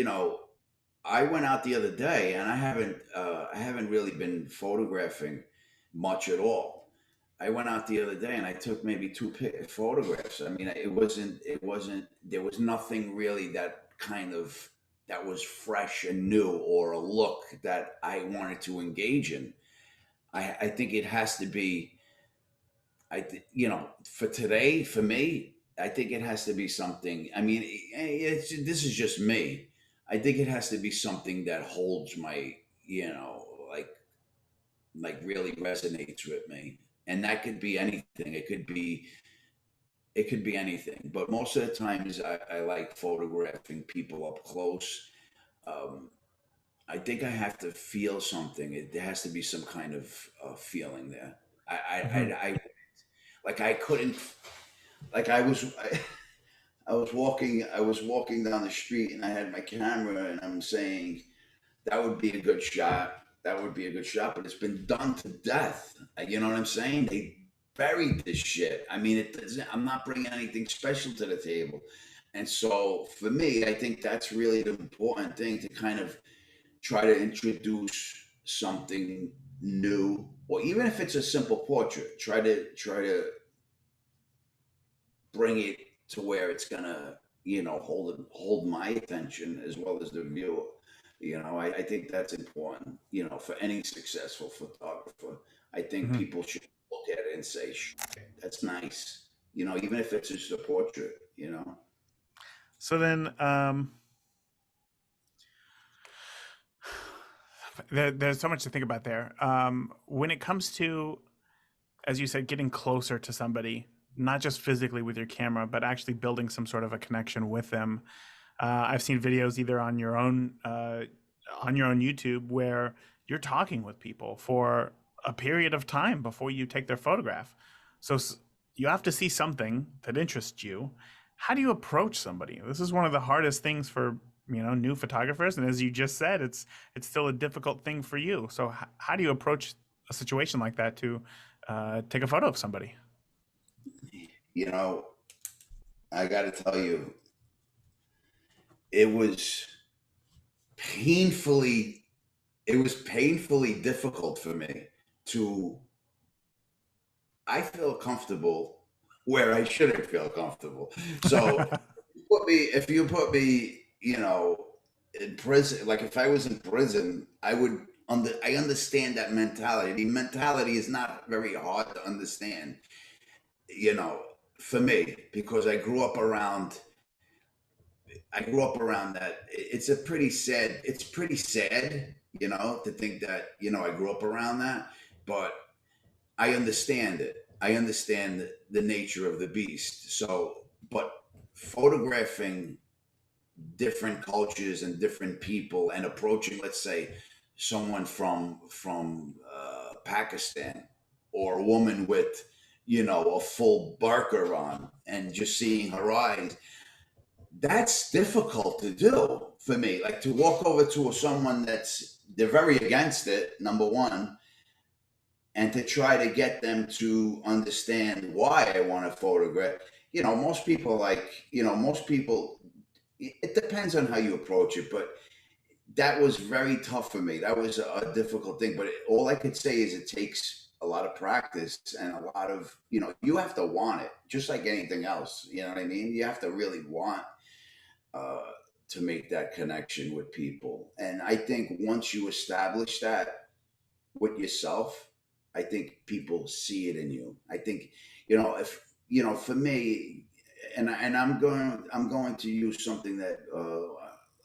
I went out the other day, and I haven't really been photographing much at all. I went out the other day and I took maybe two photographs. I mean, it wasn't. There was nothing really that was fresh and new, or a look that I wanted to engage in. I think it has to be. For today, for me, I think it has to be something. I mean, this is just me. I think it has to be something that holds my, like really resonates with me, and that could be anything. It could be anything. But most of the times, I like photographing people up close. Um, I think I have to feel something. There has to be some kind of feeling there. Hmm. Like I couldn't, like I was walking down the street and I had my camera and I'm saying that would be a good shot. That would be a good shot, but it's been done to death. You know what I'm saying? They buried this shit. I mean, it doesn't, I'm not bringing anything special to the table. And so for me, I think that's really the important thing, to kind of try to introduce something new, or even if it's a simple portrait, try to bring it to where it's gonna, hold my attention as well as the viewer. I think that's important. For any successful photographer, I think Hmm. people should look at it and say, that's nice. Even if it's just a portrait. So then, there's so much to think about there. When it comes to, as you said, getting closer to somebody, not just physically with your camera, but actually building some sort of a connection with them. I've seen videos either on your own YouTube where you're talking with people for a period of time before you take their photograph. So you have to see something that interests you. How do you approach somebody? This is one of the hardest things for new photographers, and as you just said, it's still a difficult thing for you. So how do you approach a situation like that to take a photo of somebody? You know, I got to tell you, it was painfully, difficult for me to. I feel comfortable where I shouldn't feel comfortable. So if you put me, in prison, like if I was in prison, I understand that mentality. The mentality is not very hard to understand, you know, for me, because I grew up around that. It's pretty sad, to think that, I grew up around that, but I understand it. I understand the nature of the beast. So, but photographing different cultures and different people and approaching, let's say, someone from Pakistan, or a woman with, a full burqa on, and just seeing her eyes, that's difficult to do for me. Like, to walk over to someone they're very against it, number one, and to try to get them to understand why I want to photograph. Most people, it depends on how you approach it, but that was very tough for me. That was a difficult thing. But all I could say is it takes a lot of practice and a lot of, you have to want it, just like anything else. You know what I mean? You have to really want uh, to make that connection with people. And I think once you establish that with yourself, I think people see it in you. I think, if, for me, and I'm going to use something that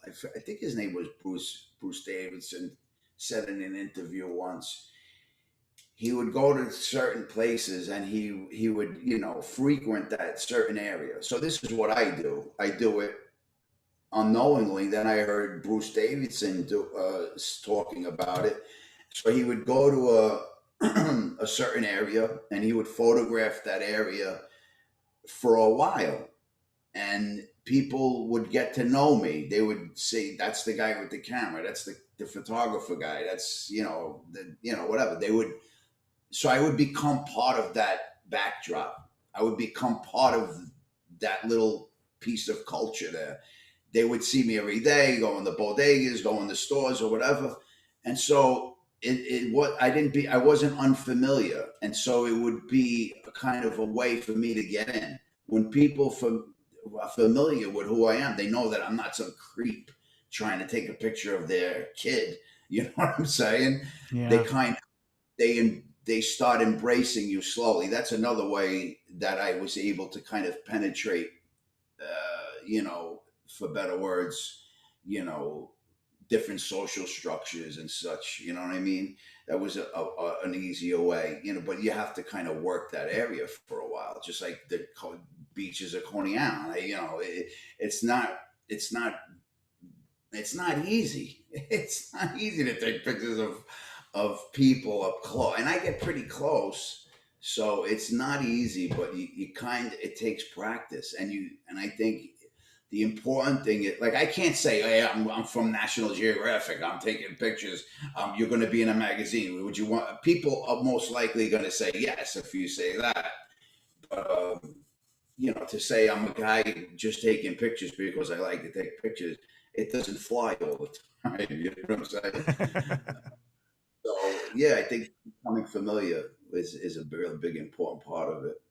I think his name was Bruce Davidson, said in an interview once. He would go to certain places, and he would, frequent that certain area. So this is what I do. I do it unknowingly. Then I heard Bruce Davidson talking about it. So he would go to a certain area, and he would photograph that area for a while, and people would get to know me. They would say, "That's the guy with the camera. That's the photographer guy. That's whatever." They would. So I would become part of that backdrop. I would become part of that little piece of culture there. They would see me every day, go in the bodegas, go in the stores, or whatever. And so I wasn't unfamiliar. And so it would be a kind of a way for me to get in. When people are familiar with who I am, they know that I'm not some creep trying to take a picture of their kid. You know what I'm saying? They Yeah. kind of, they start embracing you slowly. That's another way that I was able to kind of penetrate, for better words, you know, different social structures and such. You know what I mean? That was an easier way, but you have to kind of work that area for a while, just like the beaches of Coney Island. It's not, it's not, it's not easy. It's not easy to take pictures of people up close, and I get pretty close, so it's not easy. But it takes practice, and I think the important thing is, like, I can't say, "Hey, I'm from National Geographic. I'm taking pictures. You're going to be in a magazine. Would you want?" People are most likely going to say yes if you say that. But to say I'm a guy just taking pictures because I like to take pictures, it doesn't fly all the time. You know what I'm saying? So yeah, I think becoming familiar is a real big important part of it.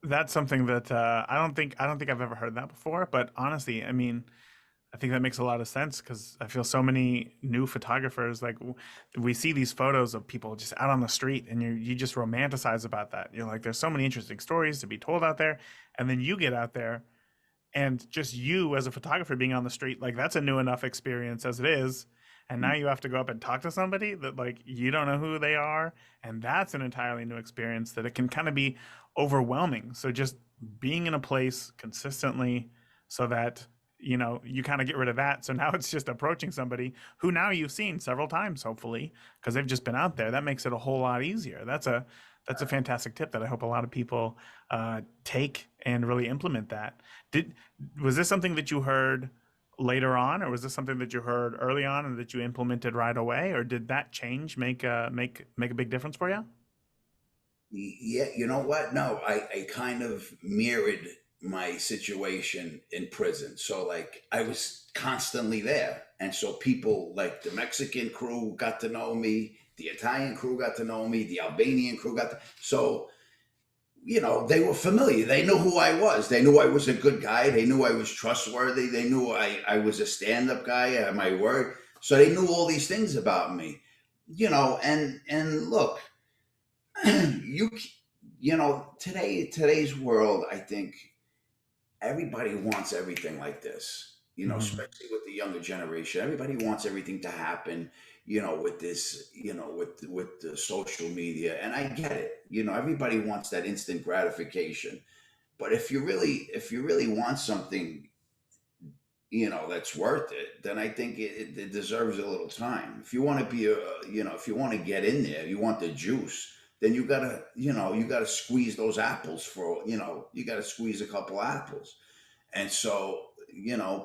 That's something that I don't think I've ever heard that before. But honestly, I mean, I think that makes a lot of sense because I feel so many new photographers like we see these photos of people just out on the street, and you just romanticize about that. You're like, there's so many interesting stories to be told out there, and then you get out there, and just you as a photographer being on the street, like that's a new enough experience as it is, and now you have to go up and talk to somebody that like you don't know who they are, and that's an entirely new experience that it can kind of be overwhelming. So just being in a place consistently so that you kind of get rid of that, so now it's just approaching somebody who now you've seen several times, hopefully, because they've just been out there. That makes it a whole lot easier. That's a fantastic tip that I hope a lot of people take and really implement that. Did Was this something that you heard later on, or was this something that you heard early on and that you implemented right away, or did that change make a big difference for you? Yeah, you know what? No, I kind of mirrored my situation in prison. So like I was constantly there. And so people like the Mexican crew got to know me, the Italian crew got to know me, the Albanian crew so they were familiar. They knew who I was. They knew I was a good guy. They knew I was trustworthy. They knew I was a stand-up guy, I had my word. So they knew all these things about me. And look, you today's world, I think everybody wants everything like this, Hmm. especially with the younger generation. Everybody wants everything to happen, with this, with the social media. And I get it. Everybody wants that instant gratification. But if you really want something, that's worth it, then I think it deserves a little time. If you want to be if you want to get in there, you want the juice, then you gotta squeeze those apples you gotta squeeze a couple apples. And so,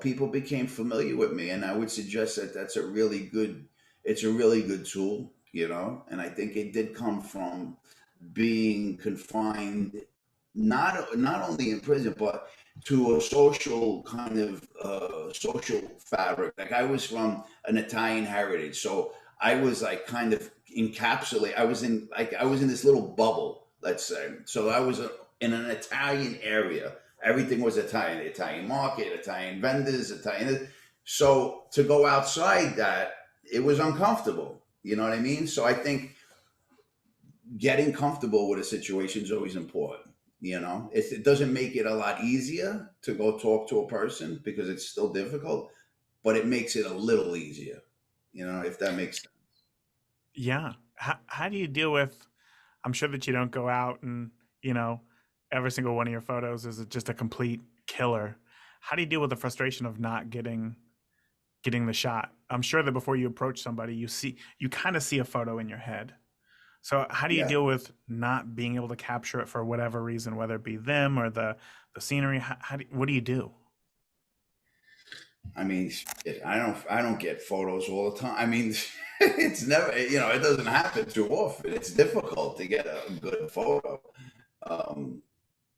people became familiar with me, and I would suggest that it's a really good tool, and I think it did come from being confined, not only in prison, but to a social kind of social fabric. Like I was from an Italian heritage, so I was like kind of encapsulate. I was in this little bubble, let's say. So I was in an Italian area. Everything was Italian, Italian market, Italian vendors, Italian. So to go outside that, it was uncomfortable. You know what I mean? So I think getting comfortable with a situation is always important. It doesn't make it a lot easier to go talk to a person because it's still difficult, but it makes it a little easier. If that makes sense. Yeah. How do you deal with? I'm sure that you don't go out and you know every single one of your photos is just a complete killer. How do you deal with the frustration of not getting the shot? I'm sure that before you approach somebody, you kind of see a photo in your head. So how do you Yeah. deal with not being able to capture it for whatever reason, whether it be them or the scenery? What do you do? I mean, shit, I don't get photos all the time. I mean, it's never, it doesn't happen too often. It's difficult to get a good photo. Um,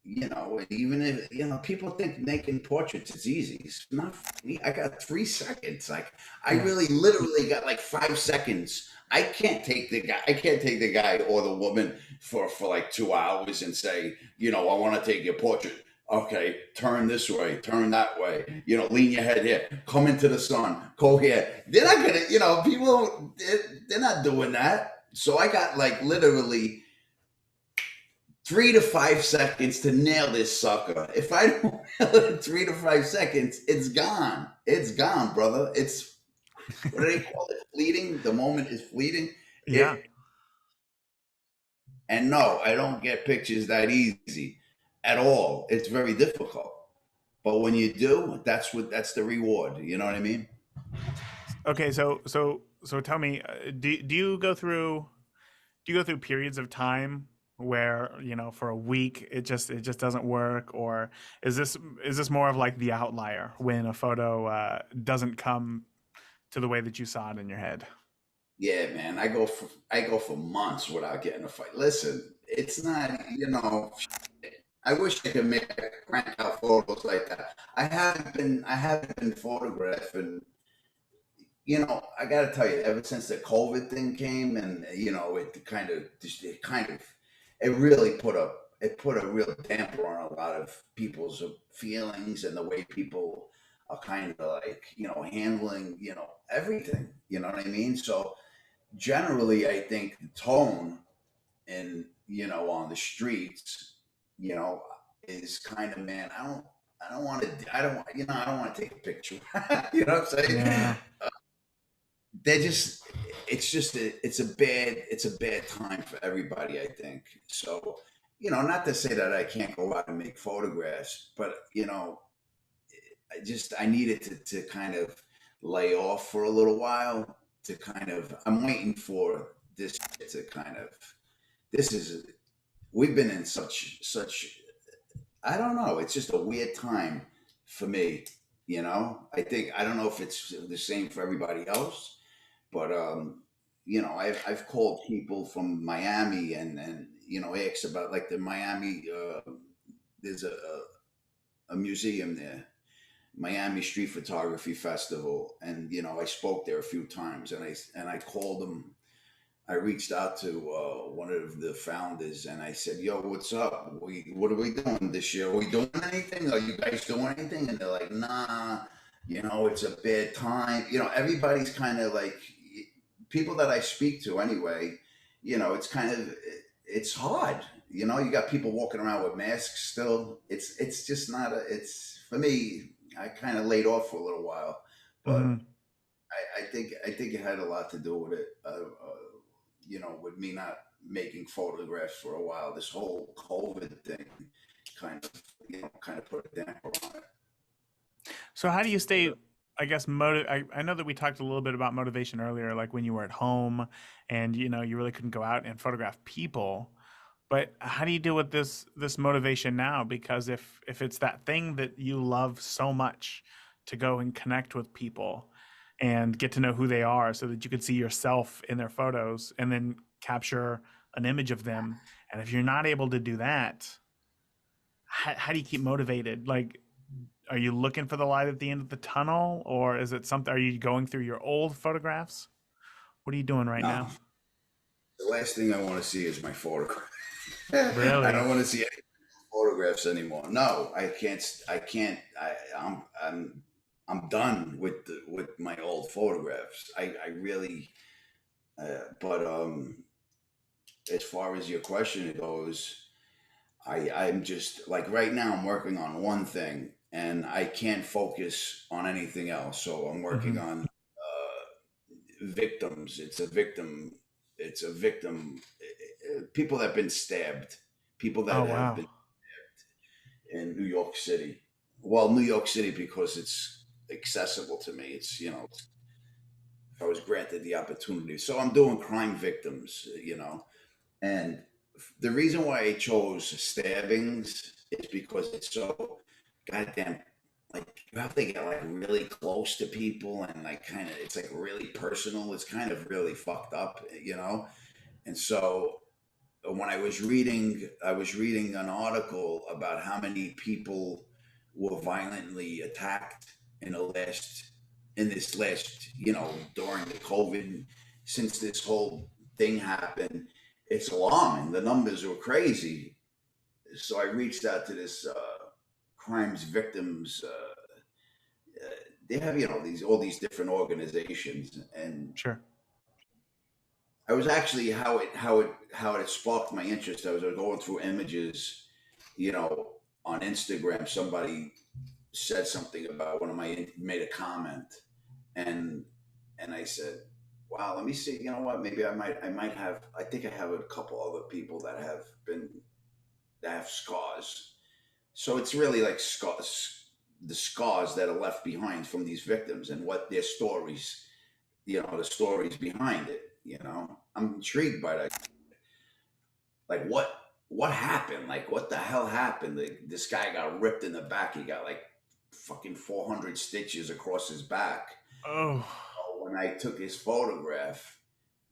even if people think making portraits is easy. It's not for me. I got 3 seconds. Like I Yeah. really, literally got like 5 seconds. I can't take the guy or the woman for like 2 hours and say, I want to take your portrait. Okay, turn this way, turn that way. Lean your head here. Come into the sun. Go here. They're not gonna. People. They're not doing that. So I got like literally 3 to 5 seconds to nail this sucker. If I don't nail it in 3 to 5 seconds, it's gone. It's gone, brother. It's what do they call it? Fleeting. The moment is fleeting. Yeah. It and no, I don't get pictures that easy at all. It's very difficult. But when you do, that's the reward. You know what I mean? Okay. So tell me, do you go through periods of time where for a week it just doesn't work, or is this more of like the outlier when a photo doesn't come to the way that you saw it in your head? Yeah, man. I go for months without getting a fight. Listen, it's not. I wish I could make crank out photos like that. I haven't been photographing. I got to tell you, ever since the COVID thing came, and it really put a real damper on a lot of people's feelings and the way people kind of like, handling, everything, you know what I mean? So generally, I think the tone and, on the streets, you know, is kind of, man, I don't want to, I don't, I don't want to take a picture. You know what I'm saying? Yeah. They're just, it's a bad time for everybody, I think. So, not to say that I can't go out and make photographs, but, I needed to kind of lay off for a little while to kind of, I'm waiting for this to kind of, this is, we've been in such, I don't know, it's just a weird time for me, I don't know if it's the same for everybody else, but, I've called people from Miami and, asked about like the Miami, there's a museum there, Miami Street Photography Festival, and I spoke there a few times, and I called them. I reached out to one of the founders, and I said, "Yo, what's up? What are we doing this year? Are we doing anything? Are you guys doing anything?" And they're like, "Nah, it's a bad time." Everybody's kind of like people that I speak to anyway. It's kind of it's hard. You got people walking around with masks still. It's just not a. It's for me. I kind of laid off for a little while, but Hmm. I think it had a lot to do with it. With me not making photographs for a while, this whole COVID thing kind of put a damper on it. So how do you stay, I guess, I know that we talked a little bit about motivation earlier, like when you were at home and, you really couldn't go out and photograph people. But how do you deal with this motivation now? Because if it's that thing that you love so much to go and connect with people and get to know who they are so that you can see yourself in their photos and then capture an image of them. And if you're not able to do that, how do you keep motivated? Like, are you looking for the light at the end of the tunnel, or is it something? Are you going through your old photographs? What are you doing right No, now? the last thing I want to see is my photograph. I Really? don't want to see any photographs anymore. No, I can't. I can't. I'm done with my old photographs. I really. But as far as your question goes, I'm just like right now I'm working on one thing and I can't focus on anything else. So I'm working Hmm. on victims. It's a victim. People that have been stabbed. People Oh, that have wow. been in New York City. Well, New York City because it's accessible to me. I was granted the opportunity. So I'm doing crime victims, And the reason why I chose stabbings is because it's so goddamn like you have to get like really close to people and like kind of it's like really personal. It's kind of really fucked up. And so when I was reading an article about how many people were violently attacked in this last, during the COVID, since this whole thing happened. It's alarming. The numbers were crazy. So I reached out to this crimes victims. They have, these all these different organizations, and Sure. I was actually how it sparked my interest. I was going through images, on Instagram. Somebody said something about one of my made a comment, and I said, "Wow, let me see. You know what? Maybe I might have. I think I have a couple other people that have scars. So it's really like scars, the scars that are left behind from these victims and what their stories, the stories behind it. I'm intrigued by that. Like what happened? Like what the hell happened? Like, this guy got ripped in the back. He got like fucking 400 stitches across his back. Oh, When I took his photograph,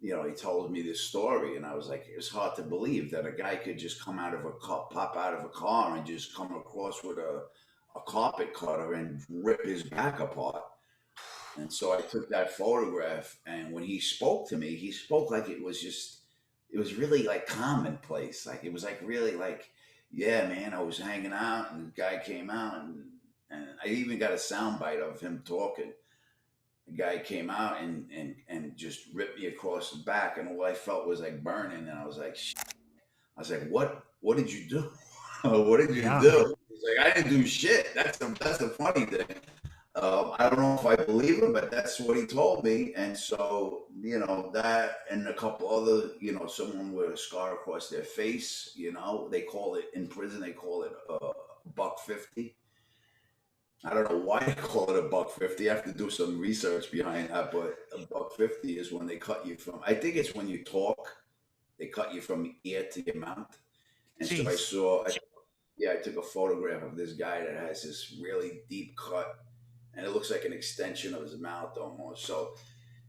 he told me this story, and I was like, it was hard to believe that a guy could just pop out of a car, and just come across with a carpet cutter and rip his back apart. And so I took that photograph, and when he spoke to me, he spoke like it was really like commonplace. Like it was like really like, yeah, man, I was hanging out, and the guy came out, and I even got a soundbite of him talking. The guy came out and just ripped me across the back, and all I felt was like burning, and I was like, shit. I was like, what did you do? What did you Yeah. do? He's like, I didn't do shit. That's the funny thing. I don't know if I believe him, but that's what he told me. And so, that and a couple other, someone with a scar across their face, they call it in prison, they call it $1.50. I don't know why they call it $1.50. I have to do some research behind that, but $1.50 is when they cut you from, I think it's when you talk, they cut you from your ear to your mouth. And so Jeez. I took a photograph of this guy that has this really deep cut, and it looks like an extension of his mouth almost. So,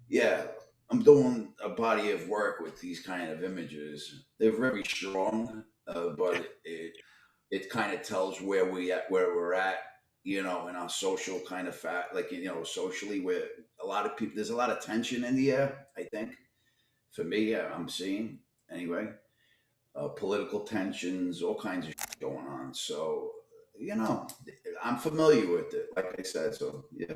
yeah, I'm doing a body of work with these kind of images. They're very strong, but it kind of tells where we're at, in our social kind of like, socially, where a lot of people, there's a lot of tension in the air. I think, for me, I'm seeing anyway. Political tensions, all kinds of shit going on. So, I'm familiar with it, like I said. So, yeah.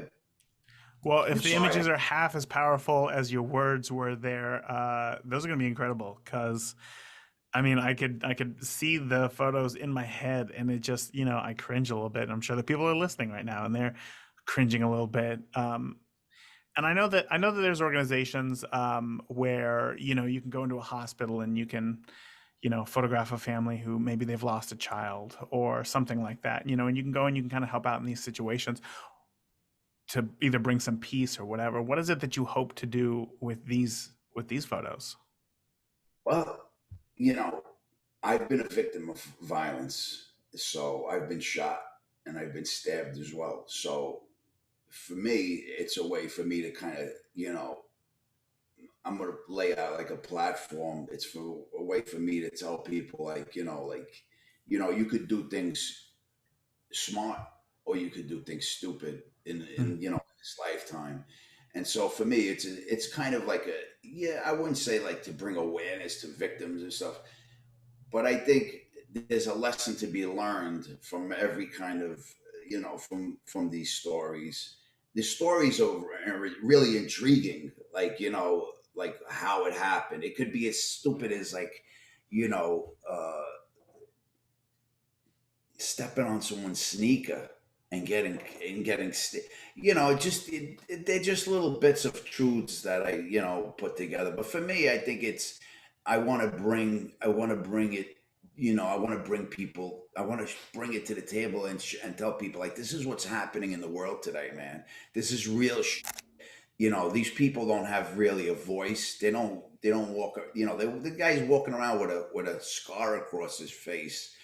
Well, I'm if the sorry. images are half as powerful as your words were there, those are going to be incredible. Because, I mean, I could see the photos in my head, and it just, I cringe a little bit. I'm sure the people are listening right now, and they're cringing a little bit. And I know that there's organizations where you can go into a hospital and you can photograph a family who maybe they've lost a child or something like that, and you can go and you can kind of help out in these situations to either bring some peace or whatever. What is it that you hope to do with these photos? Well, you know, I've been a victim of violence. So I've been shot and I've been stabbed as well. So for me, it's a way for me to kind of, I'm going to lay out like a platform. It's for a way for me to tell people, you could do things smart or you could do things stupid in Mm. this lifetime. And so for me, it's kind of like I wouldn't say like to bring awareness to victims and stuff, but I think there's a lesson to be learned from every kind of, from these stories. The stories are really intriguing, like how it happened. It could be as stupid as like, you know, uh, stepping on someone's sneaker and they're just little bits of truths that I put together. But for me, I think it's I want to bring it. I want to bring people. I want to bring it to the table and tell people like this is what's happening in the world today, man. This is real. These people don't have really a voice. They don't walk. The guy's walking around with a scar across his face.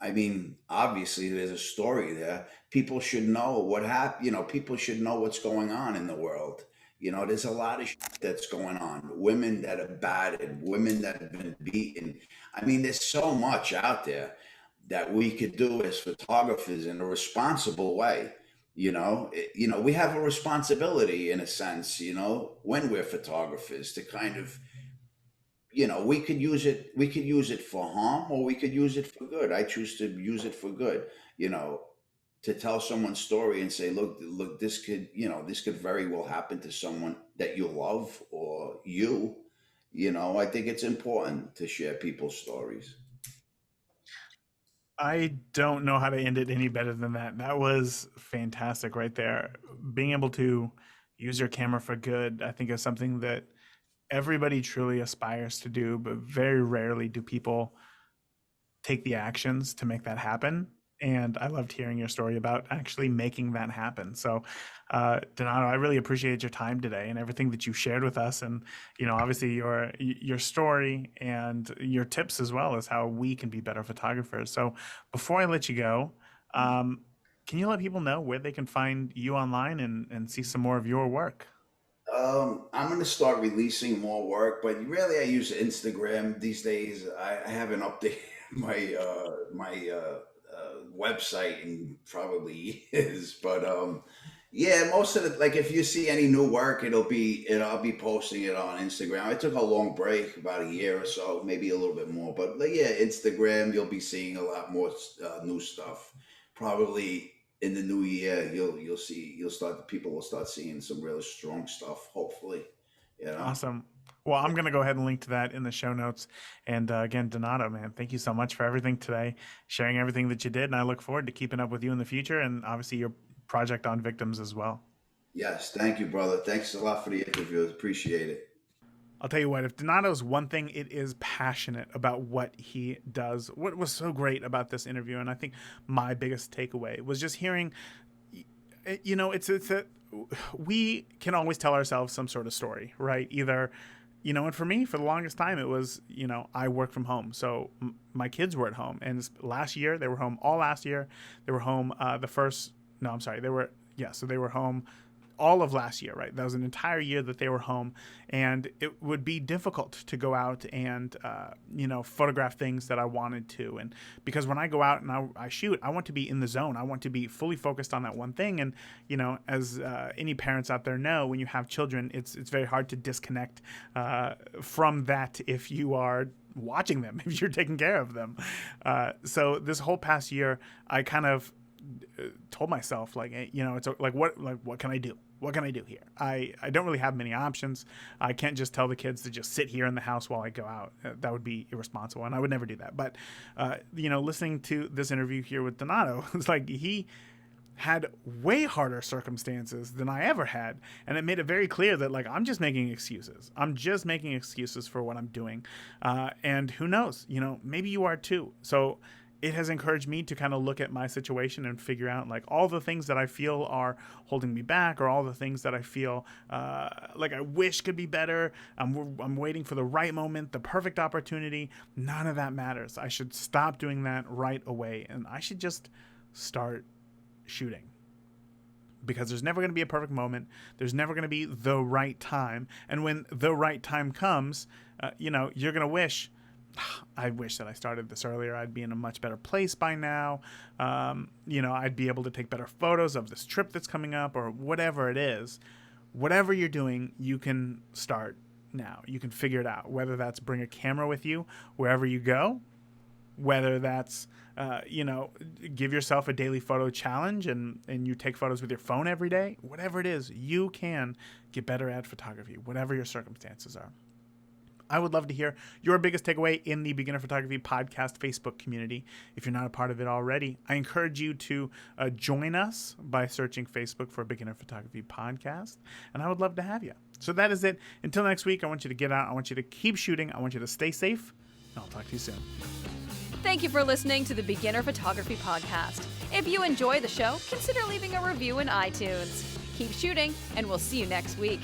I mean, obviously, there's a story there. People should know what happened. People should know what's going on in the world. There's a lot of shit that's going on. Women that are battered, women that have been beaten. I mean, there's so much out there that we could do as photographers in a responsible way. We have a responsibility in a sense. When we're photographers to kind of we could use it for harm or we could use it for good. I choose to use it for good, you know to tell someone's story and say, look, this could very well happen to someone that you love or I think it's important to share people's stories. I don't know how to end it any better than that. That was fantastic right there. Being able to use your camera for good, I think, is something that everybody truly aspires to do, but very rarely do people take the actions to make that happen. And I loved hearing your story about actually making that happen. So, Donato, I really appreciate your time today and everything that you shared with us, and obviously your story and your tips as well as how we can be better photographers. So, before I let you go, um, can you let people know where they can find you online and see some more of your work? I'm going to start releasing more work, but really I use Instagram these days. I haven't updated my website in probably years, but yeah, most of it. Like if you see any new work, I'll be posting it on Instagram. I took a long break, about a year or so, maybe a little bit more, but like, yeah, Instagram, you'll be seeing a lot more new stuff. Probably in the new year, people will start seeing some really strong stuff. Hopefully, you know. Awesome. Well, I'm going to go ahead and link to that in the show notes. And again, Donato, man, thank you so much for everything today, sharing everything that you did. And I look forward to keeping up with you in the future and obviously your project on victims as well. Yes, thank you, brother. Thanks a lot for the interview. Appreciate it. I'll tell you what, if Donato's one thing, it is passionate about what he does. What was so great about this interview, and I think my biggest takeaway was just hearing, it's that we can always tell ourselves some sort of story, right? Either, and for me, for the longest time, it was, I work from home. So my kids were at home. And last year, they were home all last year. They were home so they were home all of last year, right? That was an entire year that they were home, and it would be difficult to go out and, photograph things that I wanted to. And because when I go out and I shoot, I want to be in the zone. I want to be fully focused on that one thing. And, as any parents out there know, when you have children, it's very hard to disconnect from that if you are watching them, if you're taking care of them. So this whole past year, I kind of told myself, it's what can I do? What can I do here? I don't really have many options. I can't just tell the kids to just sit here in the house while I go out. That would be irresponsible, and I would never do that. But, listening to this interview here with Donato, it's like he had way harder circumstances than I ever had. And it made it very clear that, I'm just making excuses. I'm just making excuses for what I'm doing. And who knows, maybe you are too. So it has encouraged me to kind of look at my situation and figure out all the things that I feel are holding me back, or all the things that I feel like I wish could be better. I'm waiting for the right moment, the perfect opportunity. None of that matters. I should stop doing that right away, and I should just start shooting. Because there's never going to be a perfect moment. There's never going to be the right time. And when the right time comes, you're going to wish, I wish that I started this earlier. I'd be in a much better place by now. I'd be able to take better photos of this trip that's coming up, or whatever it is. Whatever you're doing, you can start now. You can figure it out. Whether that's bring a camera with you wherever you go, whether that's, give yourself a daily photo challenge and you take photos with your phone every day. Whatever it is, you can get better at photography, whatever your circumstances are. I would love to hear your biggest takeaway in the Beginner Photography Podcast Facebook community. If you're not a part of it already, I encourage you to join us by searching Facebook for Beginner Photography Podcast, and I would love to have you. So that is it. Until next week, I want you to get out. I want you to keep shooting. I want you to stay safe, and I'll talk to you soon. Thank you for listening to the Beginner Photography Podcast. If you enjoy the show, consider leaving a review in iTunes. Keep shooting, and we'll see you next week.